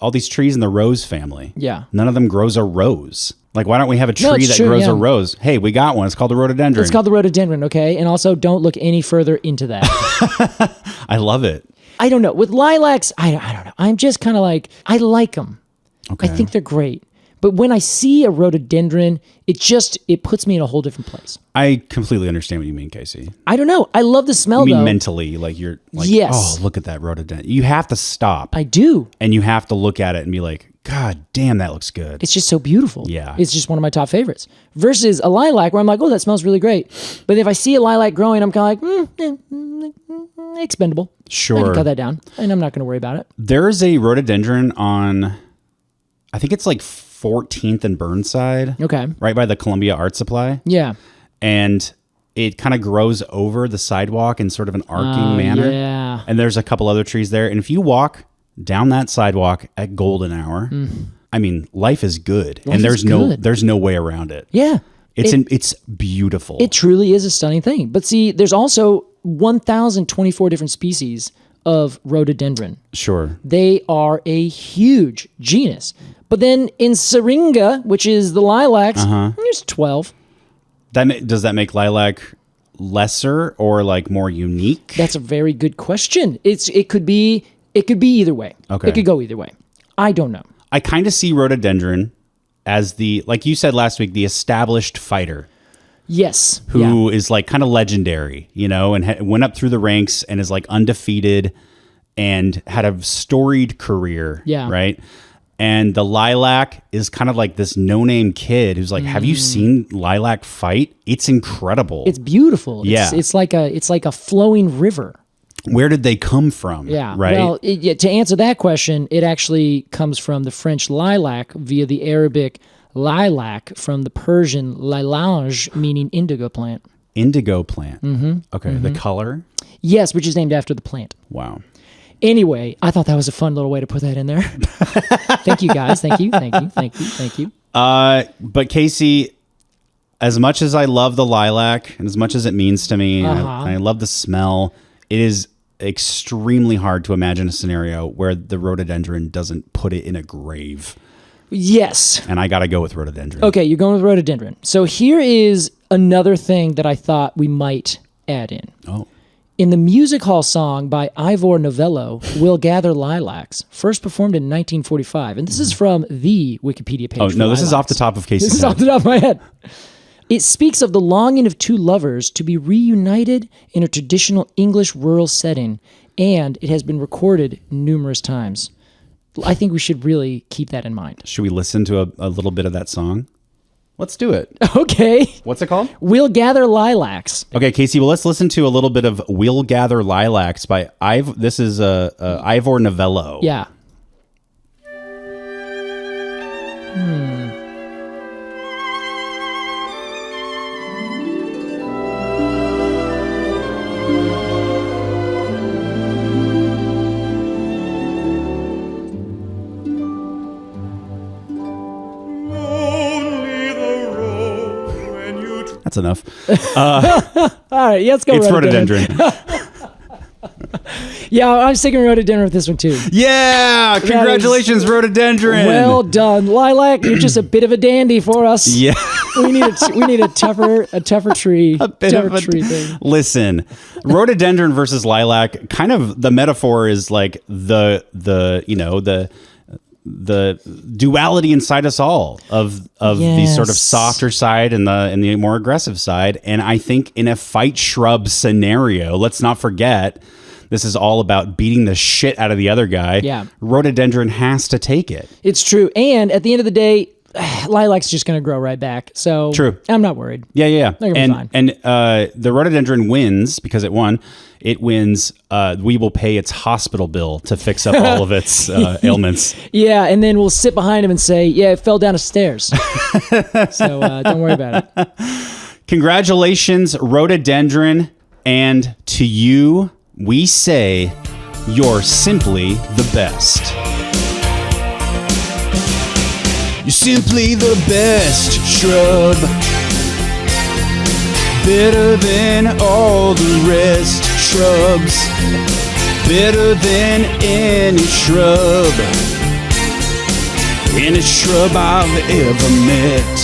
A: all these trees in the rose family.
B: Yeah.
A: None of them grows a rose. Like, why don't we have a tree
B: it's
A: that
B: true,
A: grows
B: yeah.
A: a rose? Hey, we got one. It's called the rhododendron.
B: It's called the rhododendron, okay? And also, don't look any further into that.
A: I love it.
B: I don't know. With lilacs, I don't know. I'm just kind of like, I like them.
A: Okay.
B: I think they're great. But when I see a rhododendron, it puts me in a whole different place.
A: I completely understand what you mean, Casey.
B: I don't know. I love the smell,
A: I mean
B: though.
A: mentally, like you're like,
B: Yes.
A: oh, look at that rhododendron. You have to stop
B: I do.
A: and you have to look at it and be like, God damn, that looks good.
B: It's just so beautiful.
A: Yeah.
B: It's just one of my top favorites. Versus a lilac where I'm like, oh, that smells really great. But if I see a lilac growing, I'm kind of like, expendable. I
A: Sure.
B: can cut that down, and I'm not going to worry about it.
A: There is a rhododendron on, I think it's like 14th and Burnside.
B: Okay.
A: Right by the Columbia Art Supply.
B: Yeah.
A: And it kind of grows over the sidewalk in sort of an arcing manner.
B: Yeah.
A: And there's a couple other trees there. And if you walk down that sidewalk at golden hour, I mean, life is good.
B: Life
A: and
B: is good.
A: there's no way around it.
B: Yeah.
A: It's beautiful.
B: It truly is a stunning thing. But see, there's also 1,024 different species of rhododendron.
A: Sure.
B: They are a huge genus. But then in Syringa, which is the lilacs, there's 12.
A: Does that make lilac lesser or like more unique?
B: That's a very good question. It could be either way.
A: Okay.
B: It could go either way. I don't know.
A: I kind of see rhododendron as the, like you said last week, the established fighter.
B: Yes.
A: Who is like kind of legendary, you know, and went up through the ranks and is like undefeated and had a storied career.
B: Yeah.
A: Right. And the lilac is kind of like this no-name kid who's like, have you seen lilac fight? It's incredible.
B: It's beautiful.
A: Yeah.
B: It's like a flowing river.
A: Where did they come from?
B: Yeah.
A: Right.
B: Well, to answer that question, it actually comes from the French lilac via the Arabic lilac from the Persian lilange, meaning indigo plant.
A: Indigo plant. Mm-hmm. Okay. The color.
B: Yes, which is named after the plant.
A: Wow.
B: Anyway, I thought that was a fun little way to put that in there. Thank you, guys. Thank you.
A: But Casey, as much as I love the lilac and as much as it means to me, and I love the smell, it is extremely hard to imagine a scenario where the rhododendron doesn't put it in a grave.
B: Yes.
A: And I got to go with rhododendron.
B: Okay, you're going with rhododendron. So here is another thing that I thought we might add in.
A: Oh.
B: In the music hall song by Ivor Novello, We'll Gather Lilacs, first performed in 1945. And this is from the Wikipedia page.
A: Oh, no, this is
B: lilacs.
A: off the top of Casey's
B: This is
A: head.
B: off the top of my head. It speaks of the longing of two lovers to be reunited in a traditional English rural setting, and it has been recorded numerous times. I think we should really keep that in mind.
A: Should we listen to a little bit of that song? Let's do it.
B: Okay.
A: What's it called?
B: We'll Gather Lilacs.
A: Okay, Casey, well, let's listen to a little bit of We'll Gather Lilacs by This is Ivor Novello.
B: Yeah.
A: That's enough.
B: All right, let's go.
A: It's rhododendron.
B: Yeah, I'm sticking rhododendron with this one too.
A: Yeah, congratulations, rhododendron.
B: Well done, Lilac. You're just a bit of a dandy for us.
A: Yeah.
B: we need a tougher tree. A bit of a tree thing.
A: Listen, rhododendron versus lilac. Kind of the metaphor is like the duality inside us all of the sort of softer side and the more aggressive side. And I think in a Fight Shrub scenario, let's not forget, this is all about beating the shit out of the other guy.
B: Yeah.
A: Rhododendron has to take it.
B: It's true. And at the end of the day, Lilac's just going to grow right back. So
A: true.
B: I'm not worried.
A: Yeah.
B: They're gonna be fine.
A: And the rhododendron wins because it won. It wins. We will pay its hospital bill to fix up all of its ailments.
B: Yeah, and then we'll sit behind him and say, yeah, it fell down the stairs. So don't worry about it.
A: Congratulations, rhododendron. And to you, we say you're simply the best. You're simply the best, shrub. Better than all the rest, shrubs. Better than any shrub. Any shrub I've ever met.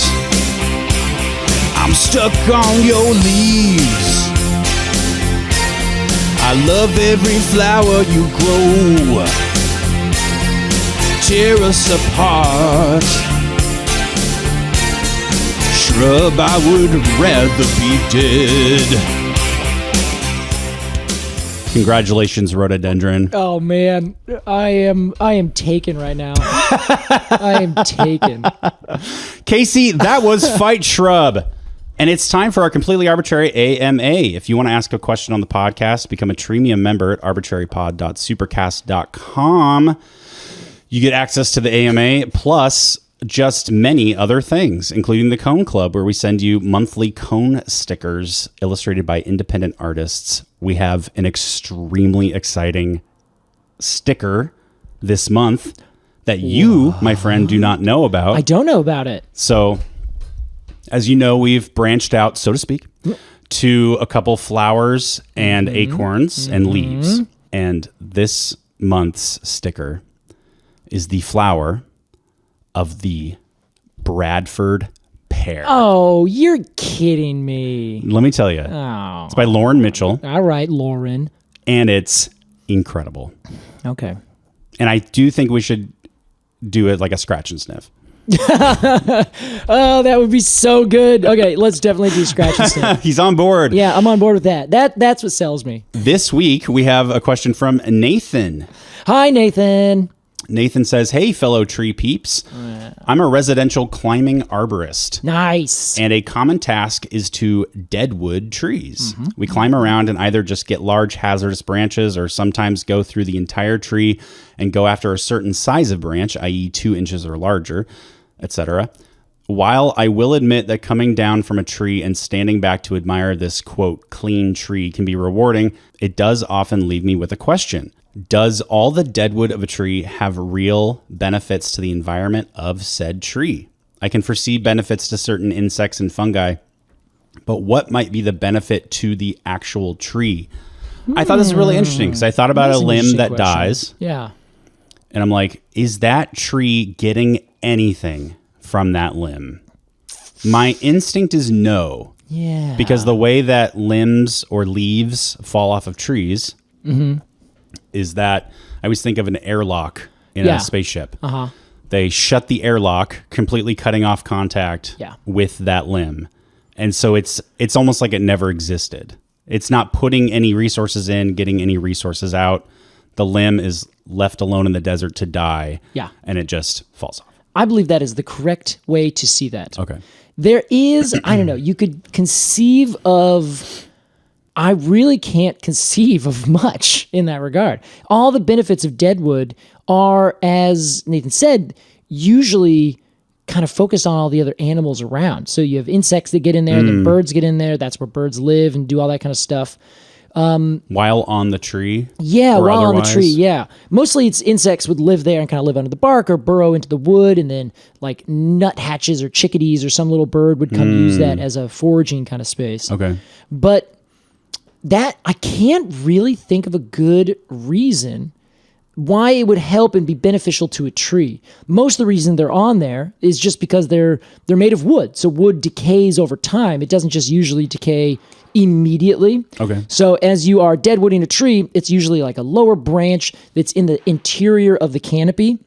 A: I'm stuck on your leaves. I love every flower you grow. Tear us apart. Shrub, I would rather be dead. Congratulations, rhododendron.
B: Oh man, I am taken right now. I am taken.
A: Casey, that was Fight Shrub. And it's time for our completely arbitrary AMA. If you want to ask a question on the podcast, become a Treemium member at arbitrarypod.supercast.com. You get access to the AMA plus just many other things, including the Cone Club, where we send you monthly cone stickers illustrated by independent artists. We have an extremely exciting sticker this month that you, my friend, do not know about.
B: I don't know about it.
A: So, as you know, we've branched out, so to speak, to a couple flowers and acorns and leaves. And this month's sticker is the flower of the Bradford pear.
B: Oh, you're kidding me.
A: Let me tell you.
B: Oh.
A: It's by Lauren Mitchell.
B: All right, Lauren.
A: And it's incredible.
B: Okay.
A: And I do think we should do it like a scratch and sniff.
B: Oh, that would be so good. Okay, let's definitely do scratch and sniff.
A: He's on board.
B: Yeah, I'm on board with that. That's what sells me.
A: This week, we have a question from Nathan.
B: Hi, Nathan.
A: Nathan says, hey, fellow tree peeps. I'm a residential climbing arborist.
B: Nice.
A: And a common task is to deadwood trees. We climb around and either just get large hazardous branches or sometimes go through the entire tree and go after a certain size of branch, i.e. 2 inches or larger, etc. While I will admit that coming down from a tree and standing back to admire this, quote, clean tree can be rewarding, it does often leave me with a question. Does all the deadwood of a tree have real benefits to the environment of said tree? I can foresee benefits to certain insects and fungi, but what might be the benefit to the actual tree? I thought this was really interesting because I thought about a limb that dies.
B: Yeah.
A: And I'm like, is that tree getting anything from that limb? My instinct is no.
B: Yeah.
A: Because the way that limbs or leaves fall off of trees is that I always think of an airlock in a spaceship. They shut the airlock, completely cutting off contact with that limb. And so it's almost like it never existed. It's not putting any resources in, getting any resources out. The limb is left alone in the desert to die. Yeah. And it just falls off.
B: I believe that is the correct way to see that.
A: Okay.
B: There is, I don't know, you could conceive of, I really can't conceive of much in that regard. All the benefits of deadwood are, as Nathan said, usually kind of focused on all the other animals around. So you have insects that get in there, and then birds get in there. That's where birds live and do all that kind of stuff.
A: While on the tree?
B: Yeah, while on the tree, yeah. Mostly it's insects would live there and kind of live under the bark or burrow into the wood, and then like nuthatches or chickadees or some little bird would come use that as a foraging kind of space.
A: Okay.
B: But that I can't really think of a good reason why it would help and be beneficial to a tree. Most of the reason they're on there is just because they're made of wood. So wood decays over time. It doesn't just usually decay immediately.
A: Okay.
B: So as you are deadwooding a tree, it's usually like a lower branch that's in the interior of the canopy.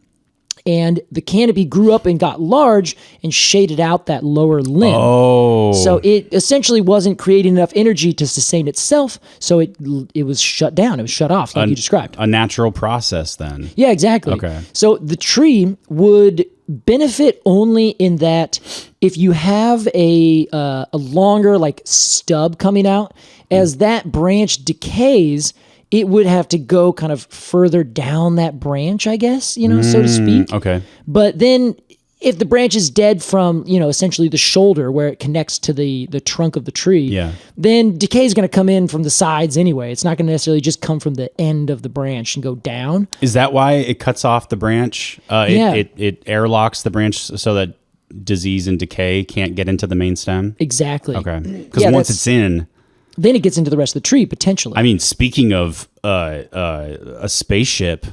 B: And the canopy grew up and got large and shaded out that lower limb.
A: Oh.
B: So it essentially wasn't creating enough energy to sustain itself, so it was shut down. It was shut off, like you described.
A: A natural process then.
B: Yeah, exactly.
A: Okay.
B: So the tree would benefit only in that if you have a longer like stub coming out, as that branch decays, it would have to go kind of further down that branch, I guess, so to speak.
A: Okay.
B: But then if the branch is dead from, essentially the shoulder where it connects to the trunk of the tree, then decay is going to come in from the sides anyway. It's not going to necessarily just come from the end of the branch and go down.
A: Is that why it cuts off the branch? It airlocks the branch so that disease and decay can't get into the main stem?
B: Exactly.
A: Okay. Because once it's in...
B: Then it gets into the rest of the tree, potentially.
A: I mean, speaking of a spaceship,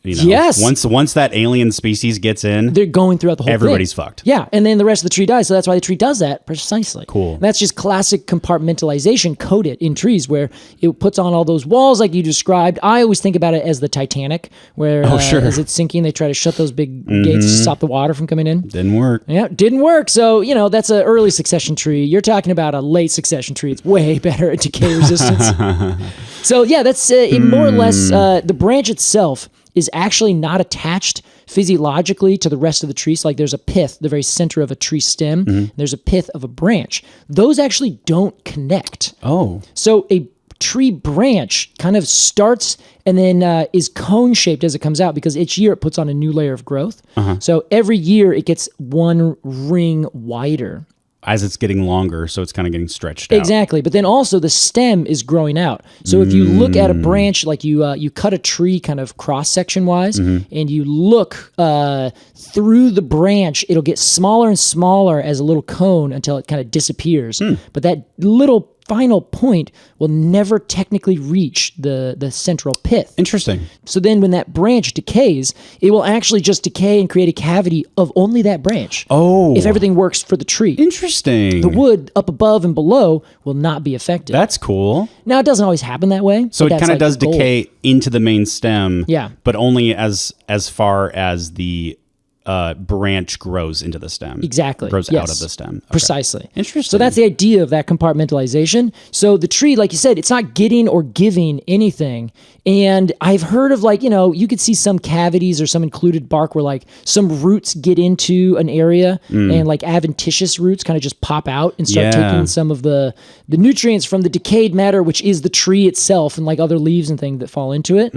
B: yes.
A: Once that alien species gets in,
B: they're going throughout the whole
A: everybody's
B: thing.
A: fucked.
B: Yeah, and then the rest of the tree dies. So that's why the tree does that precisely.
A: Cool.
B: And that's just classic compartmentalization coded in trees, where it puts on all those walls like you described. I always think about it as the Titanic, where as it's sinking, they try to shut those big gates to stop the water from coming in.
A: Didn't work.
B: Yeah, didn't work. So, that's an early succession tree. You're talking about a late succession tree. It's way better at decay resistance. So, yeah, that's more or less the branch itself is actually not attached physiologically to the rest of the tree. So like there's a pith, the very center of a tree stem. There's a pith of a branch. Those actually don't connect.
A: Oh.
B: So a tree branch kind of starts and then is cone-shaped as it comes out because each year it puts on a new layer of growth. So every year it gets one ring wider.
A: As it's getting longer, so it's kind of getting stretched out.
B: Exactly, but then also the stem is growing out. So if you look at a branch, like you cut a tree kind of cross-section wise, and you look through the branch, it'll get smaller and smaller as a little cone until it kind of disappears. But that little final point will never technically reach the central pith.
A: Interesting.
B: So then when that branch decays, it will actually just decay and create a cavity of only that branch.
A: Oh.
B: If everything works for the tree.
A: Interesting.
B: The wood up above and below will not be affected.
A: That's cool.
B: Now, it doesn't always happen that way.
A: So it kind of does decay into the main stem.
B: Yeah.
A: But only as far as the branch grows into the stem.
B: Exactly.
A: Grows out of the stem. Okay.
B: Precisely.
A: Interesting.
B: So that's the idea of that compartmentalization. So the tree, like you said, it's not getting or giving anything. And I've heard of you could see some cavities or some included bark where like some roots get into an area and like adventitious roots kind of just pop out and start taking some of the nutrients from the decayed matter, which is the tree itself and like other leaves and things that fall into it.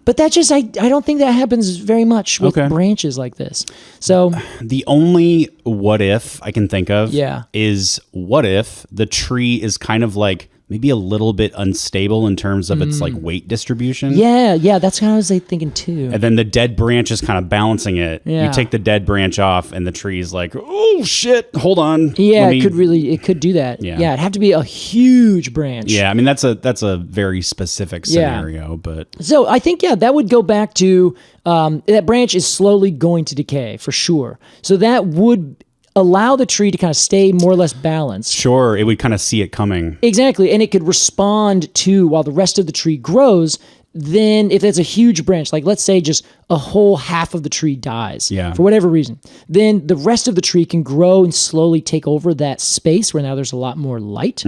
B: But that just, I don't think that happens very much with branches like this. So
A: the only what if I can think of is what if the tree is kind of like maybe a little bit unstable in terms of its like weight distribution.
B: Yeah, that's kind of what I was thinking too.
A: And then the dead branch is kind of balancing it. You take the dead branch off and the tree's like, oh shit, hold on.
B: Yeah, it could do that. Yeah, it'd have to be a huge branch.
A: Yeah, I mean that's a very specific scenario, but
B: so I think that would go back to that branch is slowly going to decay for sure. So that would allow the tree to kind of stay more or less balanced.
A: Sure, it would kind of see it coming.
B: Exactly, and it could respond to while the rest of the tree grows. Then if it's a huge branch, like let's say just a whole half of the tree dies for whatever reason, then the rest of the tree can grow and slowly take over that space where now there's a lot more light.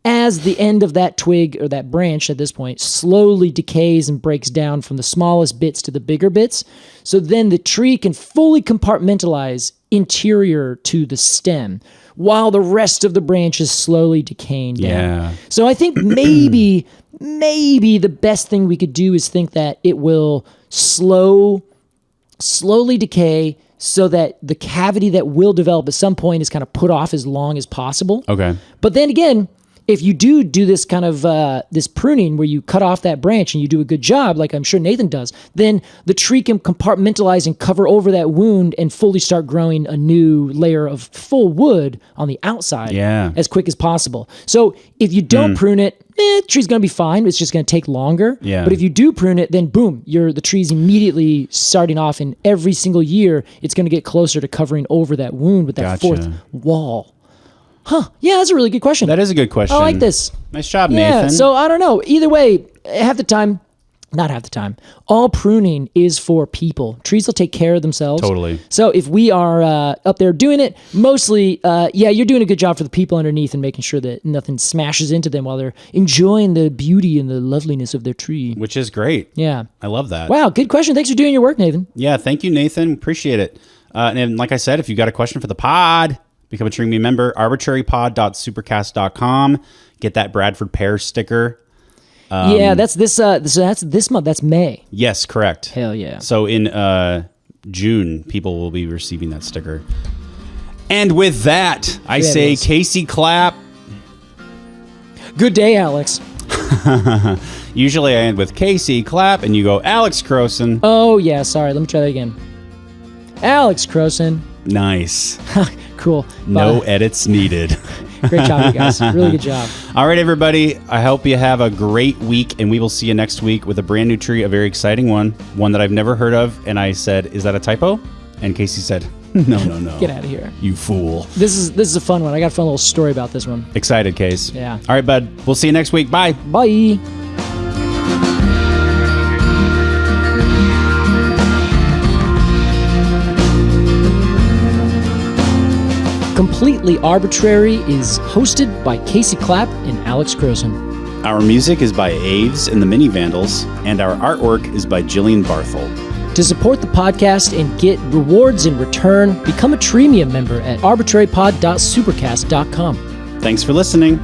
B: As the end of that twig or that branch at this point slowly decays and breaks down from the smallest bits to the bigger bits. So then the tree can fully compartmentalize interior to the stem while the rest of the branch is slowly decaying down.
A: Yeah.
B: So I think maybe the best thing we could do is think that it will slowly decay so that the cavity that will develop at some point is kind of put off as long as possible.
A: Okay.
B: But then again, if you do this kind of this pruning where you cut off that branch and you do a good job, like I'm sure Nathan does, then the tree can compartmentalize and cover over that wound and fully start growing a new layer of full wood on the outside as quick as possible. So if you don't prune it, the tree's going to be fine. It's just going to take longer.
A: Yeah.
B: But if you do prune it, then boom, the tree's immediately starting off, and every single year it's going to get closer to covering over that wound with that fourth wall. Huh. Yeah, that's a really good question.
A: That is a good question.
B: I like this.
A: Nice job,
B: Yeah,
A: Nathan.
B: so I don't know. Either way, not half the time, all pruning is for people. Trees will take care of themselves.
A: Totally.
B: So if we are up there doing it, mostly, you're doing a good job for the people underneath and making sure that nothing smashes into them while they're enjoying the beauty and the loveliness of their tree.
A: Which is great.
B: Yeah.
A: I love that.
B: Wow, good question. Thanks for doing your work, Nathan.
A: Yeah, thank you, Nathan. Appreciate it. And like I said, if you got a question for the pod, become a Tree Me member, arbitrarypod.supercast.com. Get that Bradford Pear sticker.
B: That's this month. That's May.
A: Yes, correct.
B: Hell yeah.
A: So in June, people will be receiving that sticker. And with that, I say Casey Clapp.
B: Good day, Alex.
A: Usually I end with Casey Clapp, and you go Alex Crowson.
B: Oh, yeah, sorry. Let me try that again. Alex Crowson.
A: Nice.
B: Cool.
A: No edits needed.
B: Great job, you guys. Really good job.
A: All right, everybody. I hope you have a great week, and we will see you next week with a brand new tree, a very exciting one that I've never heard of. And I said, is that a typo? And Casey said, no.
B: Get out of here.
A: You fool.
B: This is a fun one. I got a fun little story about this one.
A: Excited, Case.
B: Yeah.
A: All right, bud. We'll see you next week. Bye.
B: Bye. Completely Arbortrary is hosted by Casey Clapp and Alex Crowson.
A: Our music is by Aves and the Mini Vandals, and our artwork is by Jillian Barthold.
B: To support the podcast and get rewards in return, become a Treemium member at arbitrarypod.supercast.com.
A: Thanks for listening.